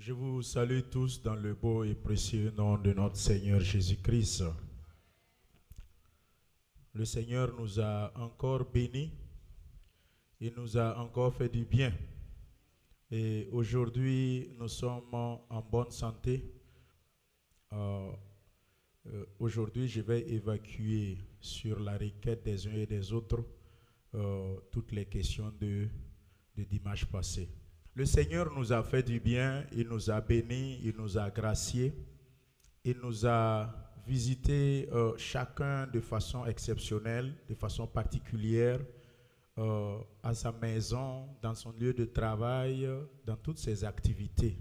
Je vous salue tous dans le beau et précieux nom de notre Seigneur Jésus-Christ. Le Seigneur nous a encore bénis, il nous a encore fait du bien. Et aujourd'hui, nous sommes en bonne santé. Aujourd'hui, je vais évacuer sur la requête des uns et des autres toutes les questions de dimanche passé. Le Seigneur nous a fait du bien, il nous a bénis, il nous a graciés, il nous a visités chacun de façon exceptionnelle, de façon particulière, à sa maison, dans son lieu de travail, dans toutes ses activités.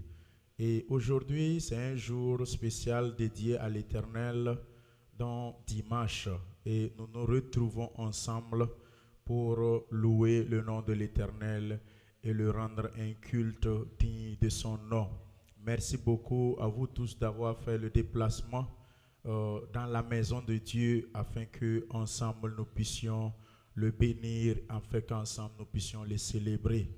Et aujourd'hui, c'est un jour spécial dédié à l'Éternel, dans dimanche. Et nous nous retrouvons ensemble pour louer le nom de l'Éternel et le rendre un culte digne de son nom. Merci beaucoup à vous tous d'avoir fait le déplacement dans la maison de Dieu afin que ensemble nous puissions le bénir, afin qu'ensemble nous puissions le célébrer.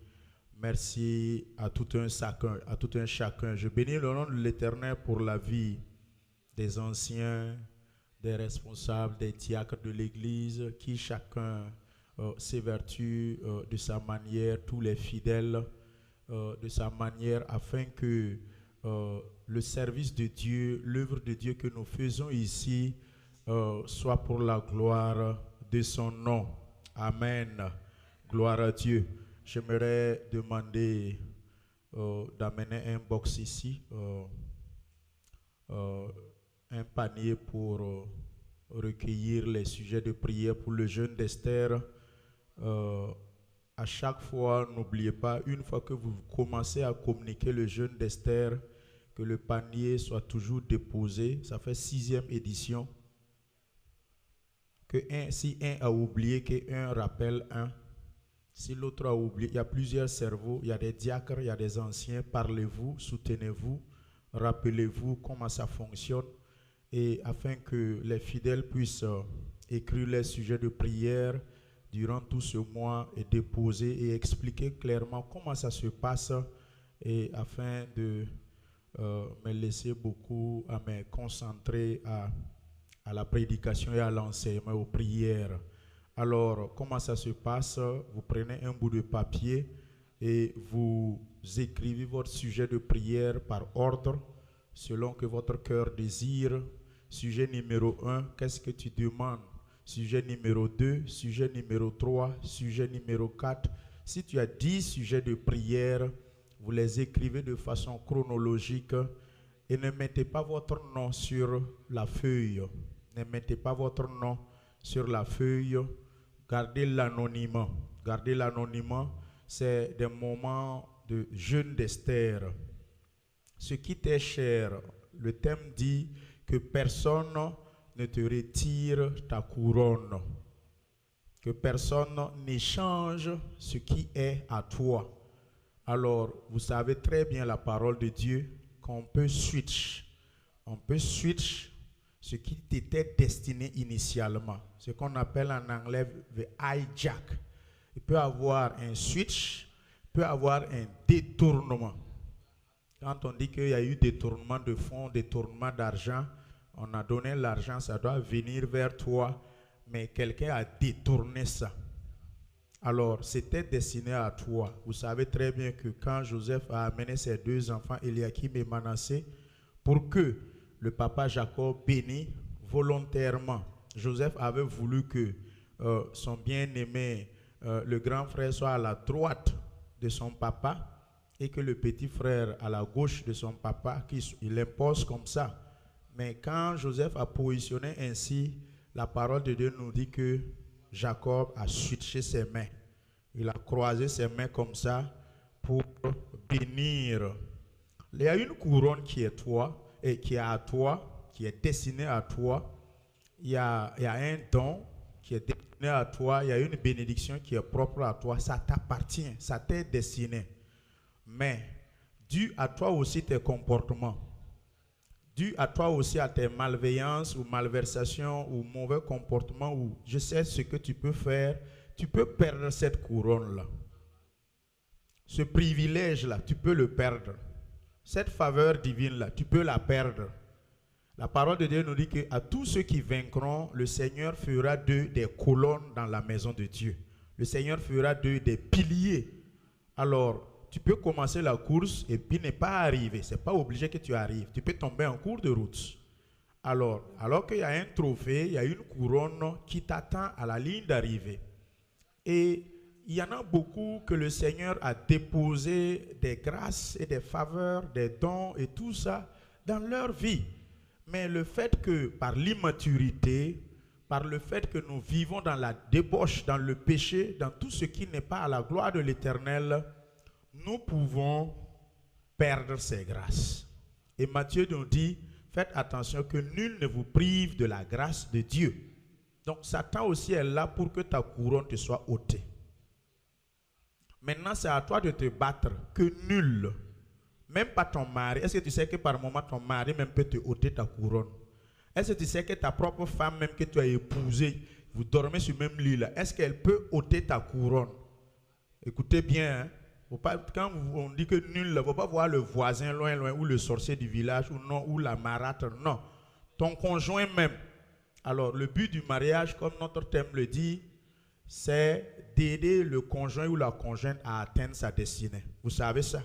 Merci à tout un chacun. Je bénis le nom de l'Éternel pour la vie des anciens, des responsables, des diacres de l'Église, qui chacun s'évertue de sa manière, tous les fidèles de sa manière, afin que le service de Dieu, l'œuvre de Dieu que nous faisons ici, soit pour la gloire de son nom. Amen. Gloire à Dieu. J'aimerais demander d'amener un box ici, un panier pour recueillir les sujets de prière pour le jeûne d'Esther. À chaque fois, n'oubliez pas, une fois que vous commencez à communiquer le jeûne d'Esther, que le panier soit toujours déposé. Ça fait 6e édition. Si un a oublié, qu'un rappelle un. Si l'autre a oublié, il y a plusieurs cerveaux, il y a des diacres, il y a des anciens. Parlez-vous, soutenez-vous, rappelez-vous comment ça fonctionne. Et afin que les fidèles puissent écrire les sujets de prière durant tout ce mois et déposer et expliquer clairement comment ça se passe, et afin de me laisser beaucoup à me concentrer à la prédication et à l'enseignement, aux prières. Alors, comment ça se passe? Vous prenez un bout de papier et vous écrivez votre sujet de prière par ordre, selon que votre cœur désire. Sujet numéro 1, qu'est-ce que tu demandes? Sujet numéro 2, sujet numéro 3, sujet numéro 4. Si tu as 10 sujets de prière, vous les écrivez de façon chronologique et ne mettez pas votre nom sur la feuille. Ne mettez pas votre nom sur la feuille. Gardez l'anonymat. Gardez l'anonymat. C'est des moments de jeûne d'Esther. Ce qui t'est cher, le thème dit que personne ne te retire ta couronne. Que personne n'échange ce qui est à toi. Alors, vous savez très bien la parole de Dieu qu'on peut switch. On peut switch ce qui t'était destiné initialement. Ce qu'on appelle en anglais the hijack. Il peut avoir un switch, il peut avoir un détournement. Quand on dit qu'il y a eu détournement de fonds, détournement d'argent, on a donné l'argent, ça doit venir vers toi, mais quelqu'un a détourné ça. Alors, c'était destiné à toi. Vous savez très bien que quand Joseph a amené ses 2 enfants, Eliakim et Manassé, pour que le papa Jacob bénisse volontairement, Joseph avait voulu que son bien-aimé, le grand frère, soit à la droite de son papa et que le petit frère à la gauche de son papa, il impose comme ça. Mais quand Joseph a positionné ainsi, la parole de Dieu nous dit que Jacob a switché ses mains. Il a croisé ses mains comme ça pour bénir. Il y a une couronne qui est toi et qui est à toi, qui est destinée à toi. Il y a un don qui est destiné à toi. Il y a une bénédiction qui est propre à toi. Ça t'appartient, ça t'est destiné. Mais dû à toi aussi tes comportements, dû à toi aussi à tes malveillances ou malversations ou mauvais comportements, ou je sais ce que tu peux faire, tu peux perdre cette couronne-là. Ce privilège-là, tu peux le perdre. cette faveur divine-là, tu peux la perdre. La parole de Dieu nous dit qu'à tous ceux qui vaincront, le Seigneur fera d'eux des colonnes dans la maison de Dieu. Le Seigneur fera d'eux des piliers. Alors, tu peux commencer la course et puis ne pas arriver. Ce n'est pas obligé que tu arrives. Tu peux tomber en cours de route. Alors qu'il y a un trophée, il y a une couronne qui t'attend à la ligne d'arrivée. Et il y en a beaucoup que le Seigneur a déposé des grâces et des faveurs, des dons et tout ça dans leur vie. Mais le fait que par l'immaturité, par le fait que nous vivons dans la débauche, dans le péché, dans tout ce qui n'est pas à la gloire de l'Éternel, nous pouvons perdre ces grâces. Et Matthieu nous dit, faites attention que nul ne vous prive de la grâce de Dieu. Donc Satan aussi est là pour que ta couronne te soit ôtée. Maintenant, c'est à toi de te battre, que nul, même pas ton mari. Est-ce que tu sais que par moment ton mari même peut te ôter ta couronne? Est-ce que tu sais que ta propre femme même que tu as épousée, vous dormez sur le même lit là, est-ce qu'elle peut ôter ta couronne? Écoutez bien, hein? Quand on dit que nul, il ne faut pas voir le voisin loin, ou le sorcier du village, ou non, ou la marâtre, non. Ton conjoint même. Alors, le but du mariage, comme notre thème le dit, c'est d'aider le conjoint ou la conjointe à atteindre sa destinée. Vous savez ça?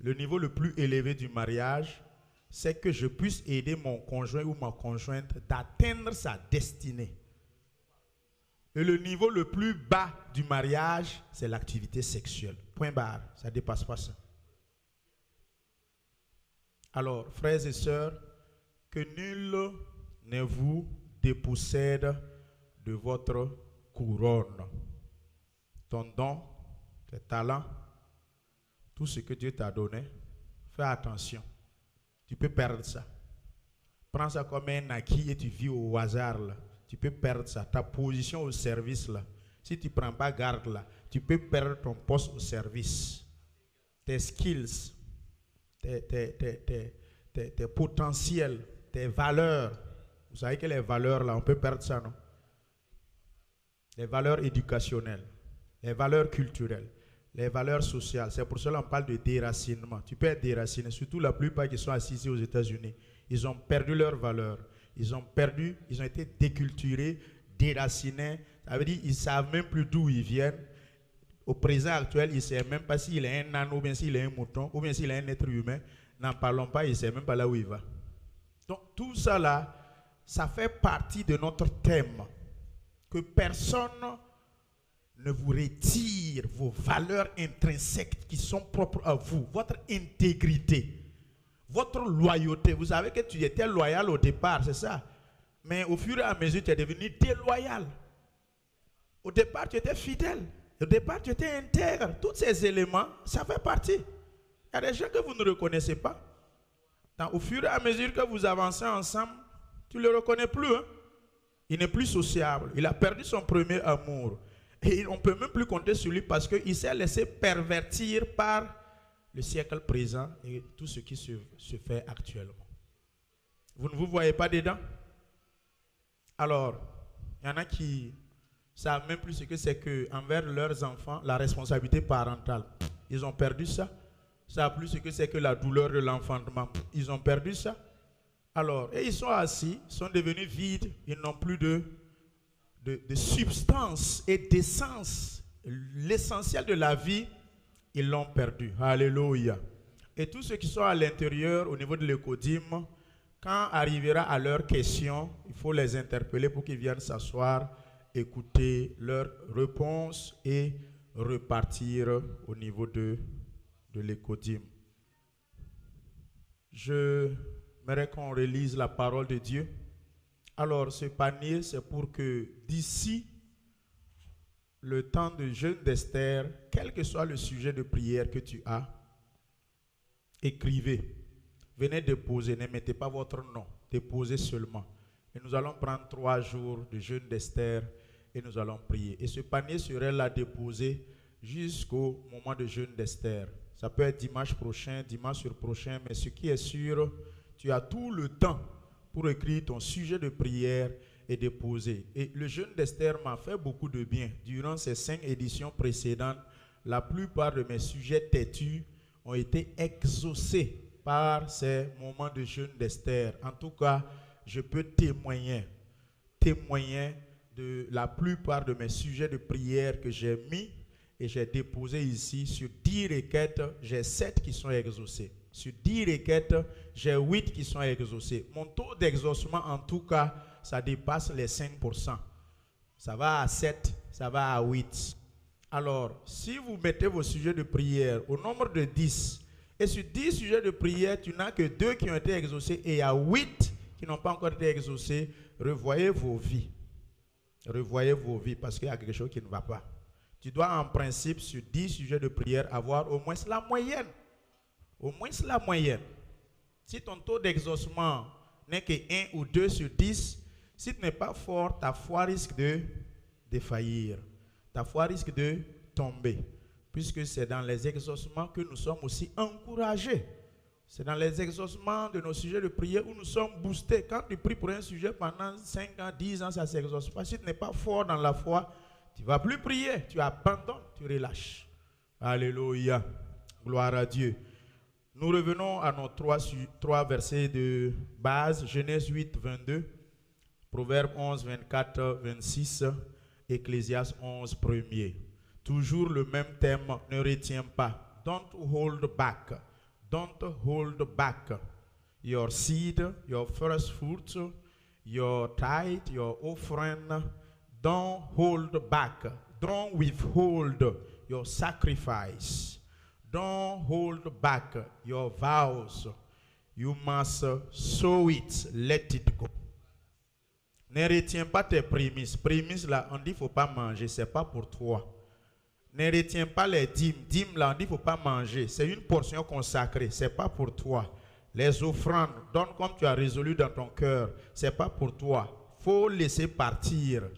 Le niveau le plus élevé du mariage, c'est que je puisse aider mon conjoint ou ma conjointe d'atteindre sa destinée. Et le niveau le plus bas du mariage, c'est l'activité sexuelle. Point barre, ça ne dépasse pas ça. Alors, frères et sœurs, que nul ne vous dépossède de votre couronne. Ton don, tes talents, tout ce que Dieu t'a donné, fais attention. Tu peux perdre ça. Prends ça comme un acquis et tu vis au hasard là. Tu peux perdre ça. Ta position au service là. Si tu ne prends pas garde là, tu peux perdre ton poste au service. Tes skills, tes potentiels, tes valeurs. Vous savez que les valeurs là, on peut perdre ça, non? Les valeurs éducationnelles, les valeurs culturelles, les valeurs sociales. C'est pour cela qu'on parle de déracinement. Tu peux être déraciné, surtout la plupart qui sont assis aux États-Unis. Ils ont perdu leurs valeurs. Ils ont été déculturés, déracinés. Ça veut dire qu'ils ne savent même plus d'où ils viennent. Au présent actuel, il ne sait même pas s'il est un âne, ou bien s'il est un mouton, ou bien s'il est un être humain. N'en parlons pas, il ne sait même pas là où il va. Donc tout ça là, ça fait partie de notre thème. Que personne ne vous retire vos valeurs intrinsèques qui sont propres à vous, votre intégrité, votre loyauté. Vous savez que tu étais loyal au départ, c'est ça. Mais au fur et à mesure, tu es devenu déloyal. Au départ, tu étais fidèle. Au départ, tu étais intègre. Tous ces éléments, ça fait partie. Il y a des gens que vous ne reconnaissez pas. Au fur et à mesure que vous avancez ensemble, tu ne le reconnais plus. Hein? Il n'est plus sociable. Il a perdu son premier amour. Et on ne peut même plus compter sur lui parce qu'il s'est laissé pervertir par le siècle présent et tout ce qui se fait actuellement. Vous ne vous voyez pas dedans? Alors, il y en a qui ne savent même plus ce que c'est qu'envers leurs enfants, la responsabilité parentale. Ils ont perdu ça. Ils ne savent plus ce que c'est que la douleur de l'enfantement. Ils ont perdu ça. Alors, et ils sont assis, ils sont devenus vides, ils n'ont plus de substance et d'essence. L'essentiel de la vie, ils l'ont perdu. Alléluia. Et tous ceux qui sont à l'intérieur, au niveau de l'écodime, quand arrivera à leurs questions, il faut les interpeller pour qu'ils viennent s'asseoir, écouter leurs réponses et repartir au niveau de l'écodime. J'aimerais qu'on relise la parole de Dieu. Alors, ce panier, c'est pour que d'ici le temps de jeûne d'Esther, quel que soit le sujet de prière que tu as, écrivez. Venez déposer, ne mettez pas votre nom, déposez seulement. Et nous allons prendre 3 jours de jeûne d'Esther et nous allons prier. Et ce panier serait là déposé jusqu'au moment de jeûne d'Esther. Ça peut être dimanche prochain, dimanche sur prochain, mais ce qui est sûr, tu as tout le temps pour écrire ton sujet de prière et déposer. Et le jeûne d'Esther m'a fait beaucoup de bien. Durant ces 5 éditions précédentes, la plupart de mes sujets têtus ont été exaucés par ces moments de jeûne d'Esther. En tout cas, je peux témoigner de la plupart de mes sujets de prière que j'ai mis et j'ai déposé ici. Sur 10 requêtes, j'ai 7 qui sont exaucées. Sur 10 requêtes, j'ai 8 qui sont exaucées. Mon taux d'exaucement, en tout cas, ça dépasse les 5%. Ça va à 7, ça va à 8. Alors, si vous mettez vos sujets de prière au nombre de 10, et sur 10 sujets de prière, tu n'as que 2 qui ont été exaucés et il y a 8 qui n'ont pas encore été exaucés, revoyez vos vies. Revoyez vos vies parce qu'il y a quelque chose qui ne va pas. Tu dois en principe, sur 10 sujets de prière, avoir au moins la moyenne. Au moins la moyenne. Si ton taux d'exaucement n'est que 1 ou 2 sur 10, si tu n'es pas fort, ta foi risque de défaillir. Ta foi risque de tomber. Puisque c'est dans les exaucements que nous sommes aussi encouragés. C'est dans les exaucements de nos sujets de prière où nous sommes boostés. Quand tu pries pour un sujet pendant 5 ans, 10 ans, ça ne s'exauce pas. Si tu n'es pas fort dans la foi, tu ne vas plus prier. Tu abandonnes, tu relâches. Alléluia. Gloire à Dieu. Nous revenons à nos trois versets de base. Genèse 8, 22. Proverbe 11, 24, 26. Ecclésiaste 11, 1er. Toujours le même thème, ne retiens pas. Don't hold back. Don't hold back your seed, your first fruit, your tithe, your offering. Don't hold back. Don't withhold your sacrifice. Don't hold back your vows. You must sow it, let it go. Ne retiens pas tes prémices. Prémices là, on dit qu'il ne faut pas manger, ce n'est pas pour toi. Ne retiens pas les dîmes. Dîmes là, on dit qu'il ne faut pas manger. C'est une portion consacrée, ce n'est pas pour toi. Les offrandes, donne comme tu as résolu dans ton cœur, ce n'est pas pour toi. Il faut laisser partir.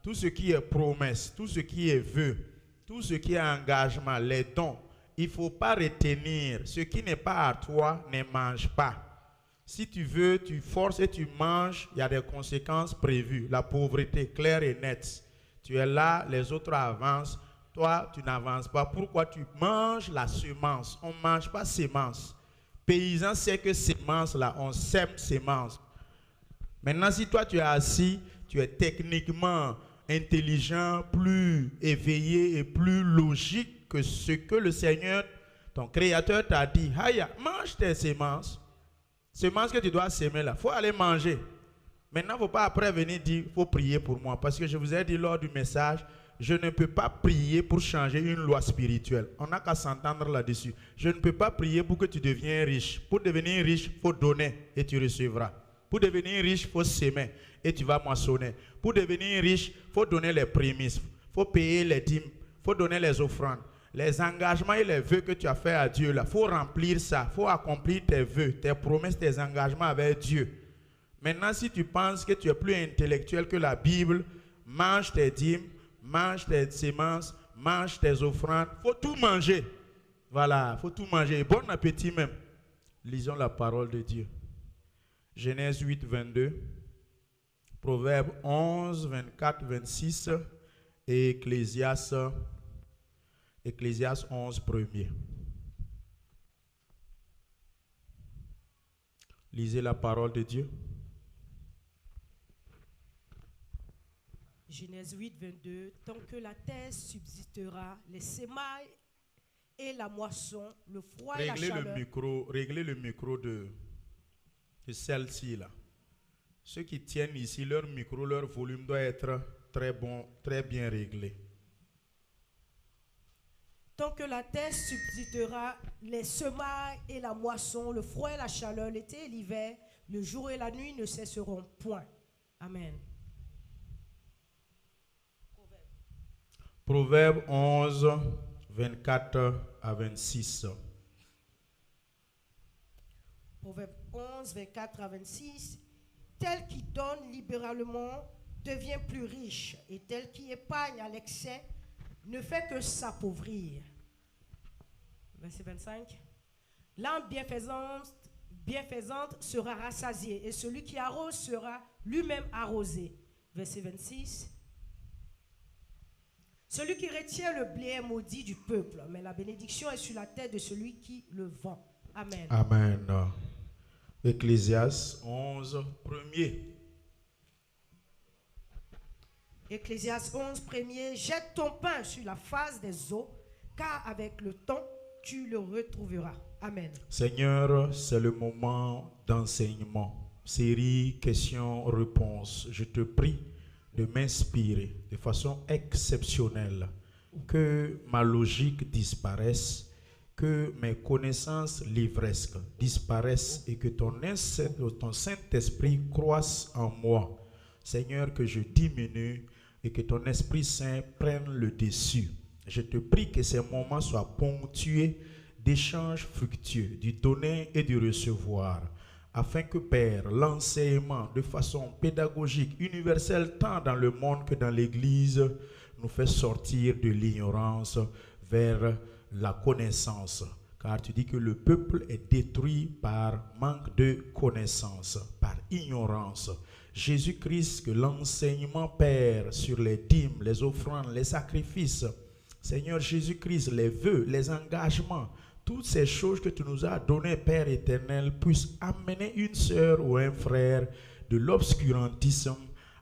Tout ce qui est promesse, tout ce qui est vœu, tout ce qui est engagement, les dons, il ne faut pas retenir. Ce qui n'est pas à toi, ne mange pas. Si tu veux, tu forces et tu manges, il y a des conséquences prévues. La pauvreté, claire et nette. Tu es là, les autres avancent. Toi, tu n'avances pas. Pourquoi tu manges la semence? On ne mange pas semence. Paysan sait que semence, là, on sème semence. Maintenant, si toi, tu es assis, tu es techniquement intelligent, plus éveillé et plus logique que ce que le Seigneur, ton Créateur, t'a dit. Haya, mange tes semences. Semences que tu dois s'aimer là, il faut aller manger. Maintenant, il ne faut pas après venir dire, il faut prier pour moi. Parce que je vous ai dit lors du message, je ne peux pas prier pour changer une loi spirituelle. On n'a qu'à s'entendre là-dessus. Je ne peux pas prier pour que tu deviennes riche. Pour devenir riche, il faut donner et tu recevras. Pour devenir riche, il faut s'aimer et tu vas moissonner. Pour devenir riche, il faut donner les prémices. Il faut payer les dîmes. Il faut donner les offrandes. Les engagements et les vœux que tu as fait à Dieu, il faut remplir ça. Il faut accomplir tes vœux, tes promesses, tes engagements avec Dieu. Maintenant, si tu penses que tu es plus intellectuel que la Bible, mange tes dîmes, mange tes semences, mange tes offrandes. Il faut tout manger. Voilà, il faut tout manger. Bon appétit même. Lisons la parole de Dieu. Genèse 8, 22. Proverbe 11, 24, 26. Et Ecclésiaste 11, 1er. Lisez la parole de Dieu. Genèse 8, 22. Tant que la terre subsistera, les semailles et la moisson, le froid et la chaleur. Réglez le micro de celle-ci là. Ceux qui tiennent ici, leur micro, leur volume doit être très bon, très bien réglé. Tant que la terre subsistera, les semailles et la moisson, le froid et la chaleur, l'été et l'hiver, le jour et la nuit ne cesseront point. Amen. Proverbe 11, 24 à 26. Proverbe 11, 24 à 26. Tel qui donne libéralement devient plus riche, et tel qui épargne à l'excès ne fait que s'appauvrir. Verset 25. L'âme bienfaisante sera rassasiée, et celui qui arrose sera lui-même arrosé. Verset 26. Celui qui retient le blé est maudit du peuple, mais la bénédiction est sur la tête de celui qui le vend. Amen. Amen. Ecclésiaste 11, premier. Ecclésiaste 11, premier. Jette ton pain sur la face des eaux, car avec le temps, tu le retrouveras. Amen. Seigneur, c'est le moment d'enseignement. Série questions-réponses. Je te prie de m'inspirer de façon exceptionnelle, que ma logique disparaisse, que mes connaissances livresques disparaissent et que ton Saint-Esprit croisse en moi. Seigneur, que je diminue et que ton Esprit Saint prenne le dessus. Je te prie que ces moments soient ponctués d'échanges fructueux, du donner et du recevoir, afin que, Père, l'enseignement de façon pédagogique, universelle, tant dans le monde que dans l'Église, nous fait sortir de l'ignorance vers la connaissance. Car tu dis que le peuple est détruit par manque de connaissance, par ignorance. Jésus-Christ, que l'enseignement, Père, sur les dîmes, les offrandes, les sacrifices, Seigneur Jésus-Christ, les vœux, les engagements, toutes ces choses que tu nous as données, Père éternel, puissent amener une sœur ou un frère de l'obscurantisme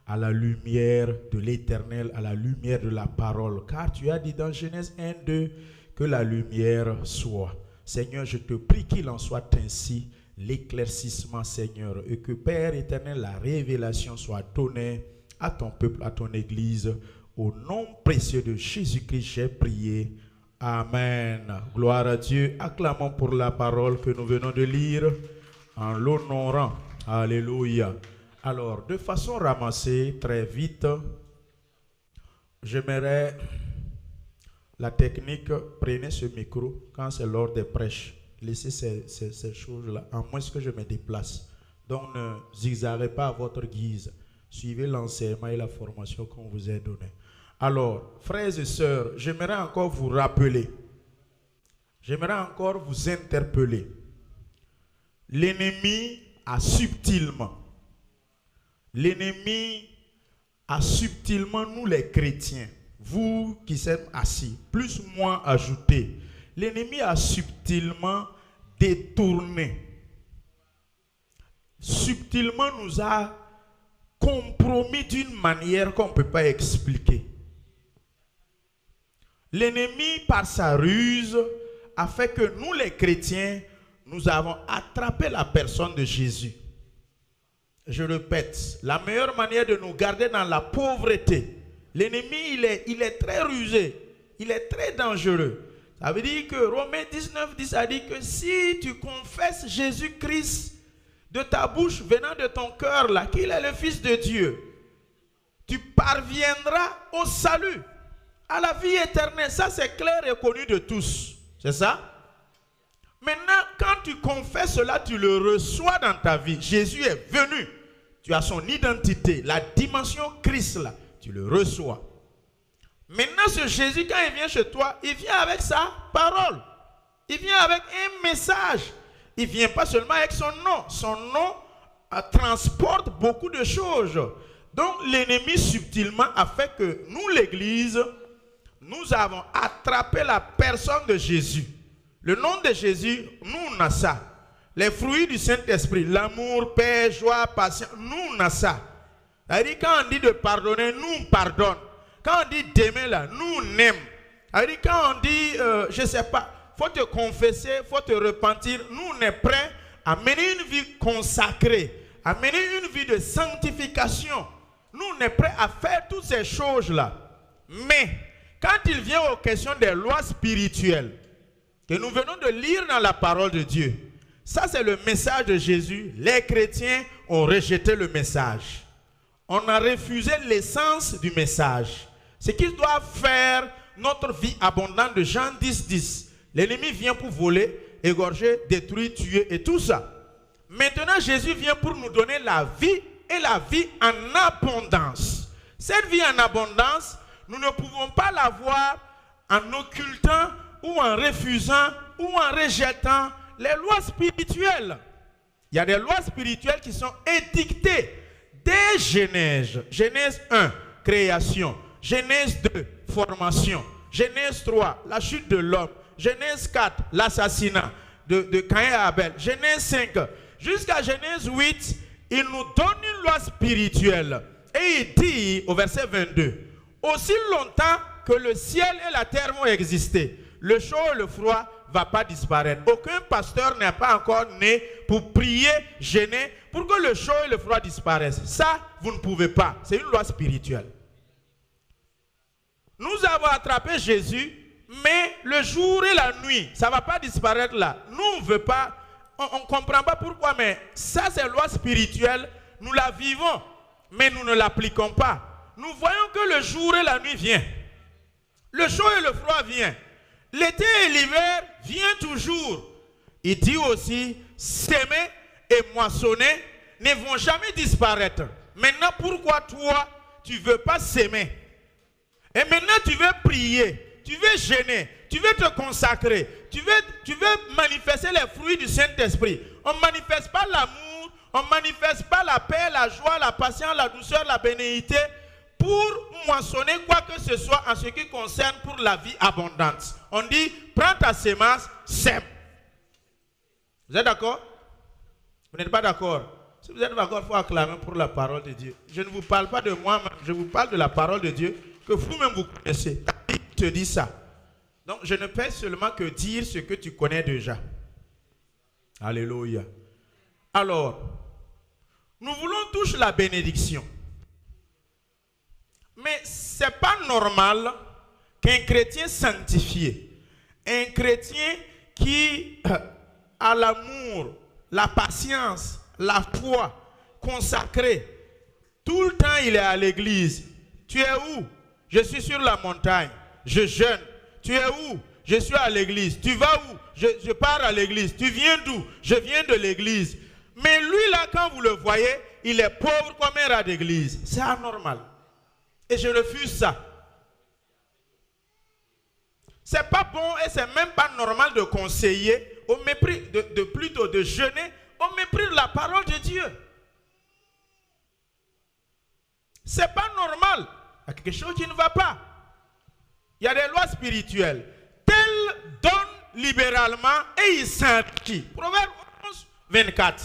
à la lumière de l'éternel, à la lumière de la parole. Car tu as dit dans Genèse 1, 2, que la lumière soit. Seigneur, je te prie qu'il en soit ainsi, l'éclaircissement, Seigneur, et que, Père éternel, la révélation soit donnée à ton peuple, à ton Église. Au nom précieux de Jésus-Christ, j'ai prié. Amen. Gloire à Dieu. Acclamons pour la parole que nous venons de lire en l'honorant. Alléluia. Alors, de façon ramassée, très vite, j'aimerais la technique, prenez ce micro quand c'est l'heure des prêches. Laissez ces choses-là, à moins que je me déplace. Donc, ne zigzaguez pas à votre guise. Suivez l'enseignement et la formation qu'on vous a donnée. Alors, frères et sœurs, j'aimerais encore vous rappeler, j'aimerais encore vous interpeller. L'ennemi a subtilement, nous les chrétiens, vous qui êtes assis, plus moi ajouté, l'ennemi a subtilement détourné, subtilement nous a compromis d'une manière qu'on ne peut pas expliquer. L'ennemi, par sa ruse, a fait que nous, les chrétiens, nous avons attrapé la personne de Jésus. Je répète, la meilleure manière de nous garder dans la pauvreté, l'ennemi, il est très rusé, il est très dangereux. Ça veut dire que Romains 19, 10 a dit que si tu confesses Jésus-Christ de ta bouche, venant de ton cœur, là, qu'il est le Fils de Dieu, tu parviendras au salut, à la vie éternelle. Ça, c'est clair et connu de tous. C'est ça? Maintenant, quand tu confesses cela, tu le reçois dans ta vie. Jésus est venu. Tu as son identité, la dimension Christ, là, tu le reçois. Maintenant, ce Jésus, quand il vient chez toi, il vient avec sa parole. Il vient avec un message. Il ne vient pas seulement avec son nom. Son nom transporte beaucoup de choses. Donc, l'ennemi subtilement a fait que nous, l'Église, nous avons attrapé la personne de Jésus. Le nom de Jésus, nous, on a ça. Les fruits du Saint-Esprit, l'amour, paix, joie, patience, nous, on a ça. C'est-à-dire, quand on dit de pardonner, nous, on pardonne. Quand on dit d'aimer, là, nous, on aime. C'est-à-dire, quand on dit, je ne sais pas, il faut te confesser, il faut te repentir, nous, on est prêts à mener une vie consacrée, à mener une vie de sanctification. Nous, on est prêts à faire toutes ces choses-là. Mais, quand il vient aux questions des lois spirituelles, que nous venons de lire dans la parole de Dieu, ça c'est le message de Jésus. Les chrétiens ont rejeté le message. On a refusé l'essence du message. Ce qu'ils doivent faire notre vie abondante de Jean 10, 10. L'ennemi vient pour voler, égorger, détruire, tuer et tout ça. Maintenant Jésus vient pour nous donner la vie et la vie en abondance. Cette vie en abondance, nous ne pouvons pas l'avoir en occultant ou en refusant ou en rejetant les lois spirituelles. Il y a des lois spirituelles qui sont édictées dès Genèse. Genèse 1, création. Genèse 2, formation. Genèse 3, la chute de l'homme. Genèse 4, l'assassinat de Caïn et Abel. Genèse 5, jusqu'à Genèse 8, il nous donne une loi spirituelle. Et il dit au verset 22, aussi longtemps que le ciel et la terre vont exister, le chaud et le froid ne va pas disparaître. Aucun pasteur n'est pas encore né pour prier, gêner, pour que le chaud et le froid disparaissent. Ça, vous ne pouvez pas. C'est une loi spirituelle. Nous avons attrapé Jésus, mais le jour et la nuit, ça ne va pas disparaître là. Nous, on ne veut pas, on ne comprend pas pourquoi, mais ça, c'est une loi spirituelle. Nous la vivons, mais nous ne l'appliquons pas. Nous voyons que le jour et la nuit viennent. Le chaud et le froid viennent. L'été et l'hiver viennent toujours. Il dit aussi, s'aimer et moissonner ne vont jamais disparaître. Maintenant, pourquoi toi, tu ne veux pas s'aimer? Et maintenant, tu veux prier, tu veux jeûner, tu veux te consacrer, tu veux manifester les fruits du Saint-Esprit. On ne manifeste pas l'amour, on ne manifeste pas la paix, la joie, la patience, la douceur, la bénédicité pour moissonner quoi que ce soit en ce qui concerne pour la vie abondante. On dit, prends ta sémence, sème. Vous êtes d'accord? Vous n'êtes pas d'accord? Si vous êtes d'accord, il faut acclamer pour la parole de Dieu. Je ne vous parle pas de moi-même, je vous parle de la parole de Dieu que vous-même vous connaissez. Il te dit ça. Donc, je ne peux seulement que dire ce que tu connais déjà. Alléluia. Alors, nous voulons tous la bénédiction. Mais ce n'est pas normal qu'un chrétien sanctifié, un chrétien qui a l'amour, la patience, la foi, consacré, tout le temps il est à l'église. Tu es où? Je suis sur la montagne, je jeûne. Tu es où? Je suis à l'église. Tu vas où? Je pars à l'église. Tu viens d'où? Je viens de l'église. Mais lui là, quand vous le voyez, il est pauvre comme un rat d'église. C'est anormal. Et je refuse ça. C'est pas bon et c'est même pas normal de conseiller au mépris, plutôt de jeûner au mépris de la parole de Dieu. C'est pas normal. Il y a quelque chose qui ne va pas. Il y a des lois spirituelles. Tel donne libéralement et il s'enrichit. Proverbe 11, 24.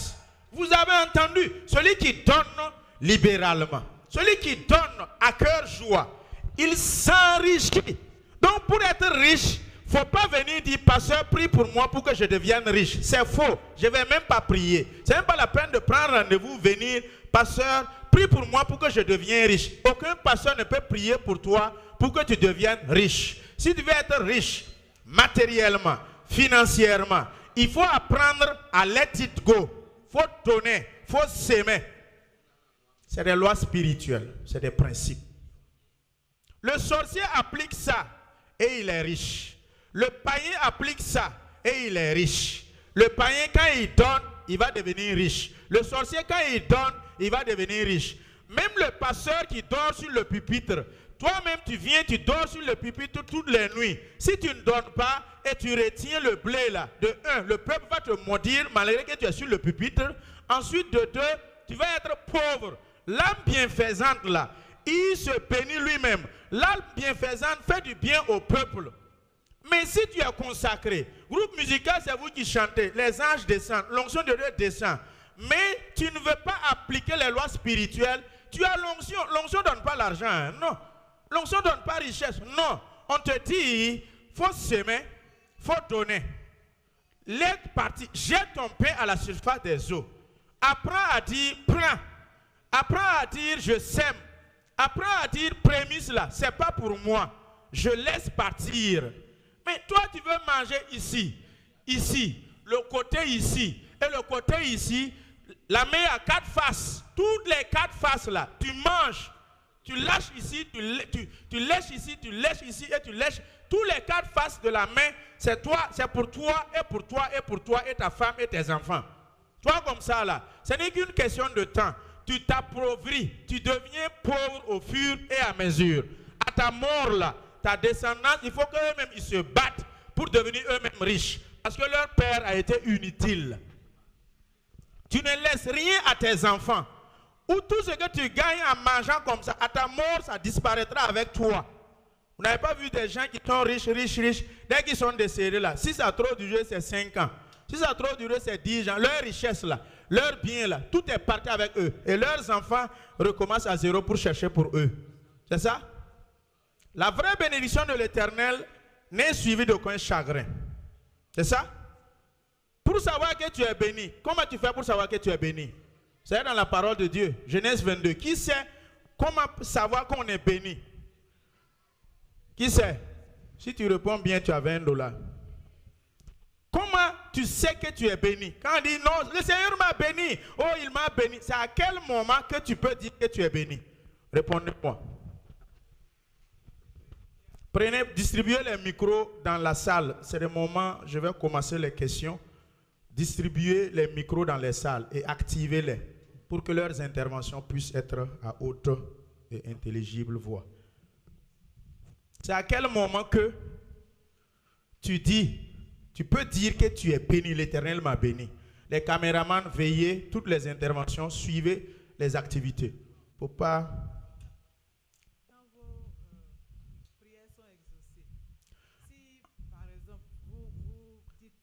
Vous avez entendu, celui qui donne libéralement, celui qui donne à cœur joie, il s'enrichit. Donc pour être riche, il ne faut pas venir dire, pasteur, prie pour moi pour que je devienne riche. C'est faux. Je ne vais même pas prier. Ce n'est même pas la peine de prendre rendez-vous, venir, pasteur, prie pour moi pour que je devienne riche. Aucun pasteur ne peut prier pour toi pour que tu deviennes riche. Si tu veux être riche, matériellement, financièrement, il faut apprendre à let it go. Il faut donner, il faut s'aimer. C'est des lois spirituelles, c'est des principes. Le sorcier applique ça et il est riche. Le païen applique ça et il est riche. Le païen, quand il donne, il va devenir riche. Le sorcier, quand il donne, il va devenir riche. Même le pasteur qui dort sur le pupitre, toi-même tu viens, tu dors sur le pupitre toutes les nuits. Si tu ne donnes pas et tu retiens le blé là, de un, le peuple va te maudire malgré que tu es sur le pupitre. Ensuite, de deux, tu vas être pauvre. L'âme bienfaisante là, il se bénit lui-même. L'âme bienfaisante fait du bien au peuple. Mais si tu es consacré, groupe musical, c'est vous qui chantez, les anges descendent, l'onction de Dieu descend. Mais tu ne veux pas appliquer les lois spirituelles. Tu as l'onction. L'onction ne donne pas l'argent. Hein? Non. L'onction ne donne pas richesse. Non. On te dit, il faut s'aimer, il faut donner. Laisse partir. Jette ton pain à la surface des eaux. Apprends à dire, prends. Apprends à dire, je sème. Apprends à dire, prémisse là, ce n'est pas pour moi. Je laisse partir. Mais toi, tu veux manger ici, ici, le côté ici, et le côté ici. La main a 4 faces. Toutes les 4 faces là, tu manges. Tu lâches ici, tu lèches ici, tu lèches ici et tu lèches. Tous les 4 faces de la main, c'est toi, c'est pour toi et pour toi et pour toi et ta femme et tes enfants. Toi comme ça là, ce n'est qu'une question de temps. Tu t'appauvris, tu deviens pauvre au fur et à mesure. À ta mort là, ta descendance, il faut qu'eux-mêmes ils se battent pour devenir eux-mêmes riches. Parce que leur père a été inutile. Tu ne laisses rien à tes enfants. Ou tout ce que tu gagnes en mangeant comme ça, à ta mort, ça disparaîtra avec toi. Vous n'avez pas vu des gens qui sont riches, dès qu'ils sont décédés là. Si ça a trop duré, c'est 5 ans. Si ça a trop duré, c'est 10 ans. Leur richesse là, leur bien là, tout est parti avec eux. Et leurs enfants recommencent à zéro pour chercher pour eux. C'est ça? La vraie bénédiction de l'Éternel n'est suivie d'aucun chagrin. C'est ça? Pour savoir que tu es béni, comment tu fais pour savoir que tu es béni? C'est dans la parole de Dieu, Genèse 22. Qui sait comment savoir qu'on est béni? Qui sait? Si tu réponds bien, tu as $20. Comment tu sais que tu es béni? Quand on dit non, le Seigneur m'a béni, oh il m'a béni, c'est à quel moment que tu peux dire que tu es béni? Répondez-moi. Distribuez les micros dans la salle. C'est le moment, je vais commencer les questions. Distribuez les micros dans les salles et activez-les pour que leurs interventions puissent être à haute et intelligible voix. C'est à quel moment que tu peux dire que tu es béni, l'Éternel m'a béni. Les caméramans, veillez, toutes les interventions, suivez les activités. Faut pas... Quand vos prières sont exaucées, si par exemple vous dites...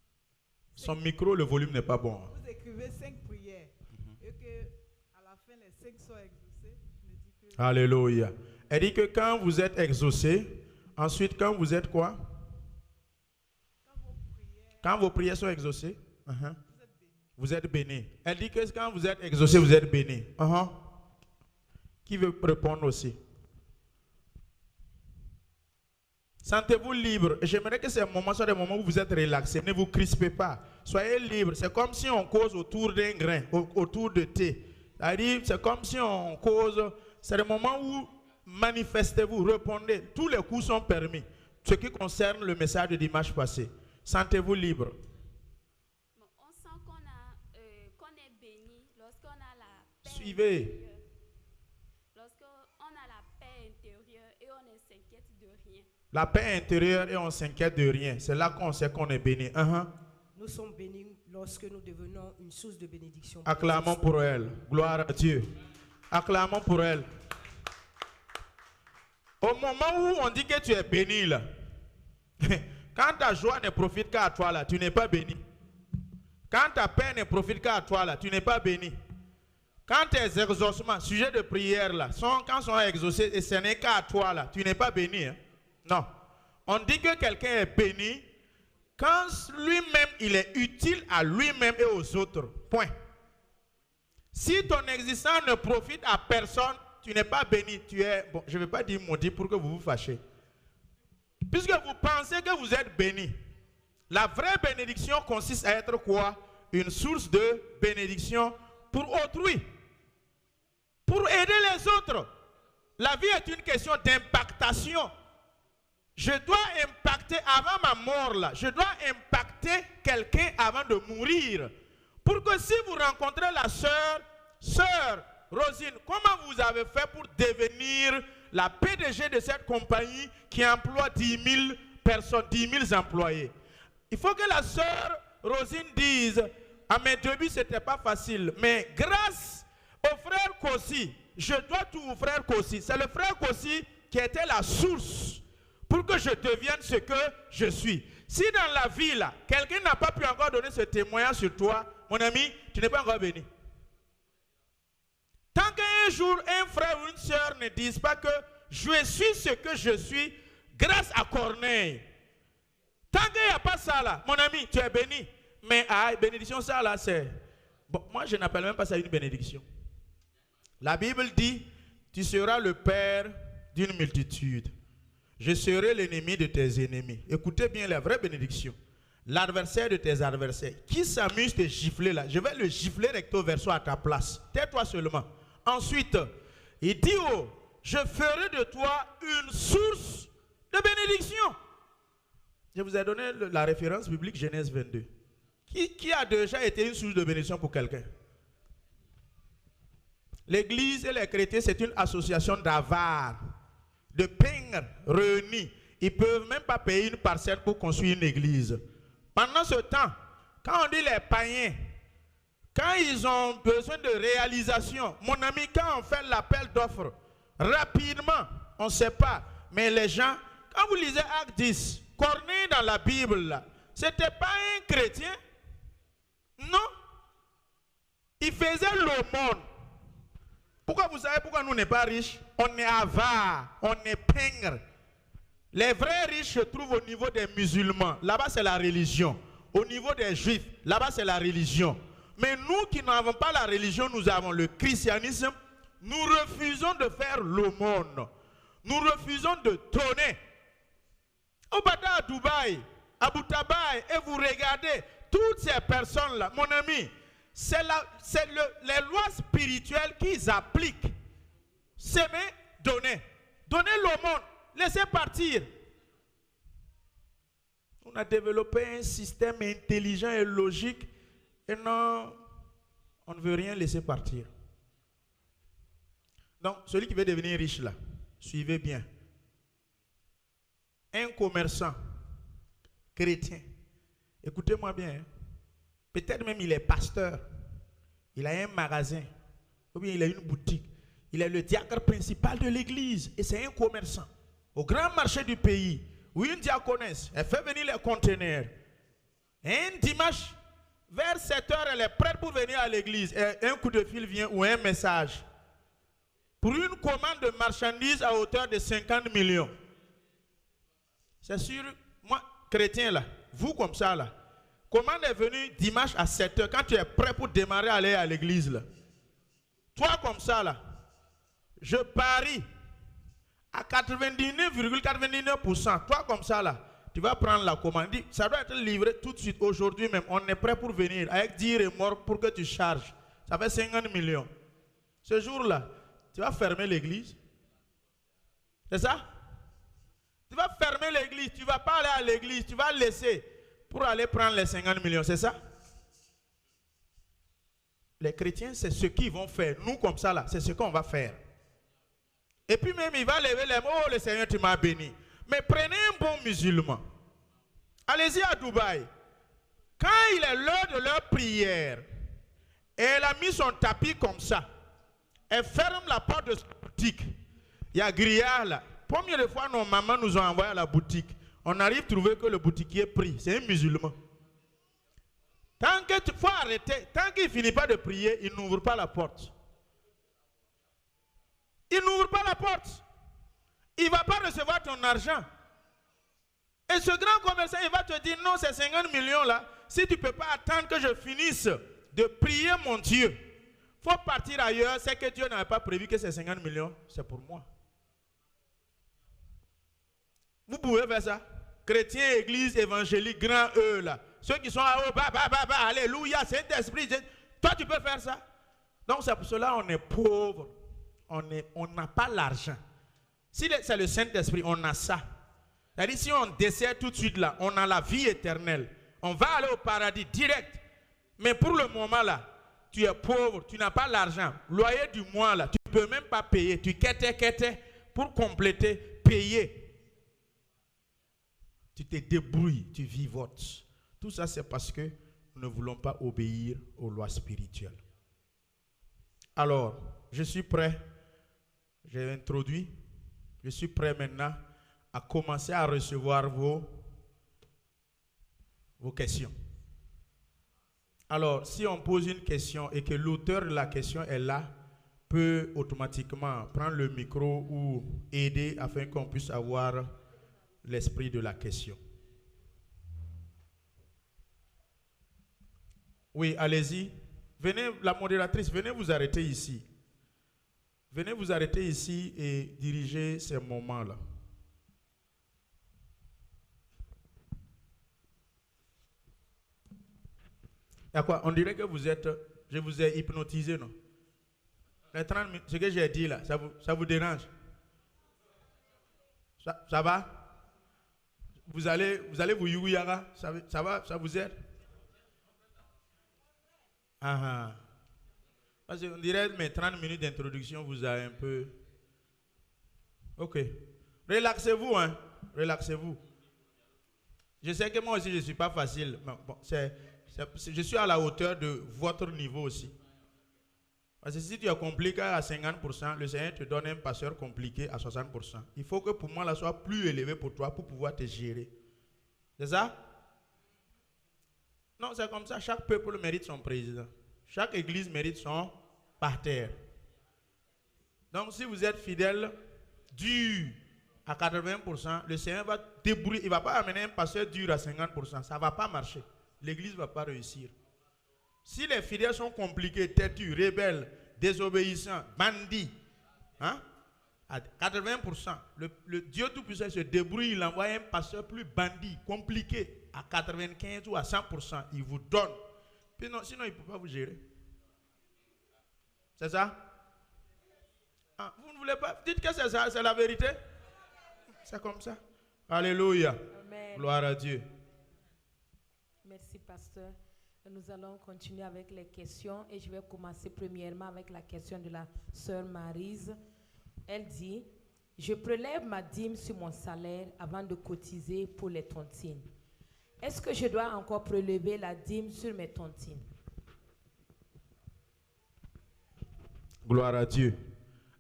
Son micro, le volume n'est pas bon. Vous écrivez 5 prières et que à la fin les 5 sont exaucées, je me dis que... Alléluia. Elle dit que quand vous êtes exaucé, ensuite quand vous êtes quoi? Quand vos prières sont exaucées, vous êtes béni. Elle dit que quand vous êtes exaucé, vous êtes béni. Qui veut répondre aussi? Sentez-vous libre. J'aimerais que ces moments soient des moments où vous êtes relaxé. Ne vous crispez pas. Soyez libre. C'est comme si on cause autour d'un grain, autour de thé. C'est comme si on cause. C'est le moment où manifestez-vous, répondez. Tous les coups sont permis. Ce qui concerne le message de dimanche passé. Sentez-vous libre. Bon, on sent qu'on est béni lorsqu'on a la paix. Suivez. Intérieure. Lorsqu'on a la paix intérieure et on ne s'inquiète de rien. La paix intérieure et on ne s'inquiète de rien. C'est là qu'on sait qu'on est béni. Nous sommes bénis lorsque nous devenons une source de bénédiction. Acclamons pour elle. Gloire à Dieu. Acclamons pour elle. Au moment où on dit que tu es béni là, quand ta joie ne profite qu'à toi là, tu n'es pas béni. Quand ta paix ne profite qu'à toi là, tu n'es pas béni. Quand tes exaucements, sujets de prière là, quand sont exaucés et ce n'est qu'à toi là, tu n'es pas béni. Hein? Non. On dit que quelqu'un est béni quand lui-même il est utile à lui-même et aux autres. Point. Si ton existence ne profite à personne, tu n'es pas béni. Tu es, bon, je ne vais pas dire maudit pour que vous vous fâchez. Puisque vous pensez que vous êtes béni, la vraie bénédiction consiste à être quoi? Une source de bénédiction pour autrui. Pour aider les autres. La vie est une question d'impactation. Je dois impacter avant ma mort là. Je dois impacter quelqu'un avant de mourir. Pour que si vous rencontrez la sœur Rosine, comment vous avez fait pour devenir la PDG de cette compagnie qui emploie 10 000 personnes, 10 000 employés? Il faut que la sœur Rosine dise, à mes débuts, ce n'était pas facile, mais grâce au frère Kossi, je dois tout au frère Kossi. C'est le frère Kossi qui était la source pour que je devienne ce que je suis. Si dans la vie, là, quelqu'un n'a pas pu encore donner ce témoignage sur toi, mon ami, tu n'es pas encore béni. Tant qu'un jour, un frère ou une sœur ne disent pas que je suis ce que je suis grâce à Corneille. Tant qu'il n'y a pas ça là, mon ami, tu es béni. Mais bénédiction, ça là, c'est... Bon, moi, je n'appelle même pas ça une bénédiction. La Bible dit, tu seras le père d'une multitude. Je serai l'ennemi de tes ennemis. Écoutez bien la vraie bénédiction. L'adversaire de tes adversaires. Qui s'amuse de gifler là? Je vais le gifler recto verso à ta place. Tais-toi seulement. Ensuite, il dit, oh, je ferai de toi une source de bénédiction. Je vous ai donné la référence biblique Genèse 22. Qui a déjà été une source de bénédiction pour quelqu'un? L'église et les chrétiens, c'est une association d'avares, de pingres réunis. Ils ne peuvent même pas payer une parcelle pour construire une église. Pendant ce temps, quand on dit les païens, quand ils ont besoin de réalisation, mon ami, quand on fait l'appel d'offres, rapidement, on ne sait pas, mais les gens quand vous lisez Acte 10, Corneille dans la Bible, ce n'était pas un chrétien. Non. Il faisait l'aumône. Pourquoi vous savez pourquoi nous n'est pas riches? On est avare, on est pingre. Les vrais riches se trouvent au niveau des musulmans. Là-bas, c'est la religion. Au niveau des juifs, là-bas, c'est la religion. Mais nous qui n'avons pas la religion, nous avons le christianisme. Nous refusons de faire l'aumône. Nous refusons de donner. Au Bada, à Dubaï, à Abu Dhabi, et vous regardez toutes ces personnes-là, mon ami, c'est les lois spirituelles qu'ils appliquent. S'aimer, donner. Donner l'aumône, laissez partir. On a développé un système intelligent et logique, et non, on ne veut rien laisser partir. Donc, celui qui veut devenir riche là, suivez bien. Un commerçant chrétien, écoutez-moi bien, hein. Peut-être même il est pasteur, il a un magasin, ou bien il a une boutique, il est le diacre principal de l'église, et c'est un commerçant. Au grand marché du pays, où une diaconesse, elle fait venir les conteneurs. Et un dimanche, vers 7 heures, elle est prête pour venir à l'église, et un coup de fil vient ou un message. Pour une commande de marchandises à hauteur de 50 millions. C'est sûr, moi, chrétien là, vous comme ça là, commande est venue dimanche à 7 heures, quand tu es prêt pour démarrer à aller à l'église là. Toi comme ça là, je parie à 99,99%, toi comme ça là, tu vas prendre la commande. Ça doit être livré tout de suite, aujourd'hui même, on est prêt pour venir, avec 10 remorques pour que tu charges. Ça fait 50 millions. Ce jour-là, tu vas fermer l'église. C'est ça? Tu vas fermer l'église, tu ne vas pas aller à l'église, tu vas laisser pour aller prendre les 50 millions, c'est ça? Les chrétiens, c'est ce qu'ils vont faire. Nous, comme ça, là, c'est ce qu'on va faire. Et puis même, il va lever les mots, oh, le Seigneur, tu m'as béni. Mais prenez un bon musulman. Allez-y à Dubaï. Quand il est l'heure de leur prière, et elle a mis son tapis comme ça, elle ferme la porte de sa boutique. Il y a grillage là. Première fois, nos mamans nous ont envoyé à la boutique. On arrive à trouver que le boutiquier prie. C'est un musulman. Tant que tu faut arrêter, tant qu'il ne finit pas de prier, il n'ouvre pas la porte. Il n'ouvre pas la porte. Il ne va pas recevoir ton argent. Et ce grand commerçant, il va te dire, non, c'est 50 millions là. Si tu ne peux pas attendre que je finisse de prier mon Dieu, il faut partir ailleurs. C'est que Dieu n'avait pas prévu que ces 50 millions, c'est pour moi. Vous pouvez faire ça. Chrétiens, église, évangélique, grand E là. Ceux qui sont là, oh, alléluia, Saint-Esprit. Toi, tu peux faire ça. Donc, c'est pour cela qu'on est pauvre. On n'a pas l'argent. Si c'est le Saint-Esprit, on a ça. C'est-à-dire, si on dessert tout de suite là, on a la vie éternelle. On va aller au paradis direct. Mais pour le moment là, tu es pauvre, tu n'as pas l'argent. Loyer du mois là, tu ne peux même pas payer. Tu quêtes pour compléter, payer. Tu te débrouilles, tu vivotes. Tout ça, c'est parce que nous ne voulons pas obéir aux lois spirituelles. Alors, je suis prêt. J'ai introduit. Je suis prêt maintenant à commencer à recevoir vos questions. Alors, si on pose une question et que l'auteur de la question est là, peut automatiquement prendre le micro ou aider afin qu'on puisse avoir l'esprit de la question. Oui, allez-y. Venez, la modératrice, venez vous arrêter ici. Venez vous arrêter ici et diriger ces moments-là. Il y a quoi? On dirait que vous êtes... Je vous ai hypnotisé, non? Les 30 minutes, ce que j'ai dit là, ça vous dérange? Ça va? Vous allez vous youyara? Ça va? Ça vous aide? Ah. Parce qu'on dirait que mes 30 minutes d'introduction vous a un peu... Ok. Relaxez-vous, hein. Relaxez-vous. Je sais que moi aussi, je ne suis pas facile. Mais bon, je suis à la hauteur de votre niveau aussi. Parce que si tu es compliqué à 50%, le Seigneur te donne un pasteur compliqué à 60%. Il faut que pour moi, là soit plus élevé pour toi pour pouvoir te gérer. C'est ça? Non, c'est comme ça. Chaque peuple mérite son président. Chaque église mérite son parterre. Donc, si vous êtes fidèle, dur à 80%, le Seigneur va débrouiller. Il ne va pas amener un pasteur dur à 50%. Ça ne va pas marcher. L'église ne va pas réussir. Si les fidèles sont compliqués, têtus, rebelles, désobéissants, bandits, hein, à 80%, le Dieu Tout-Puissant se débrouille, il envoie un pasteur plus bandit, compliqué, à 95 ou à 100%, il vous donne. Puis non, sinon, il ne peut pas vous gérer. C'est ça? Ah, vous ne voulez pas? Dites que c'est ça, c'est la vérité. C'est comme ça. Alléluia. Amen. Gloire à Dieu. Merci, pasteur. Nous allons continuer avec les questions et je vais commencer premièrement avec la question de la sœur Maryse. Elle dit, je prélève ma dîme sur mon salaire avant de cotiser pour les tontines. Est-ce que je dois encore prélever la dîme sur mes tontines? Gloire à Dieu.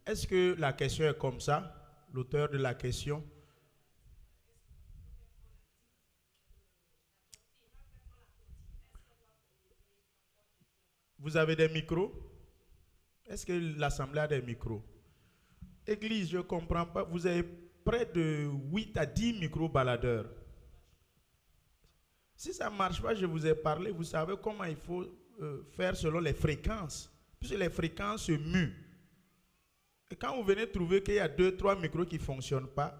Est-ce que la question est comme ça? L'auteur de la question. Vous avez des micros? Est-ce que l'assemblée a des micros? Église, je ne comprends pas. Vous avez près de 8 à 10 micros baladeurs. Si ça ne marche pas, je vous ai parlé, vous savez comment il faut faire selon les fréquences. Puisque les fréquences se muent. Et quand vous venez trouver qu'il y a 2-3 micros qui ne fonctionnent pas,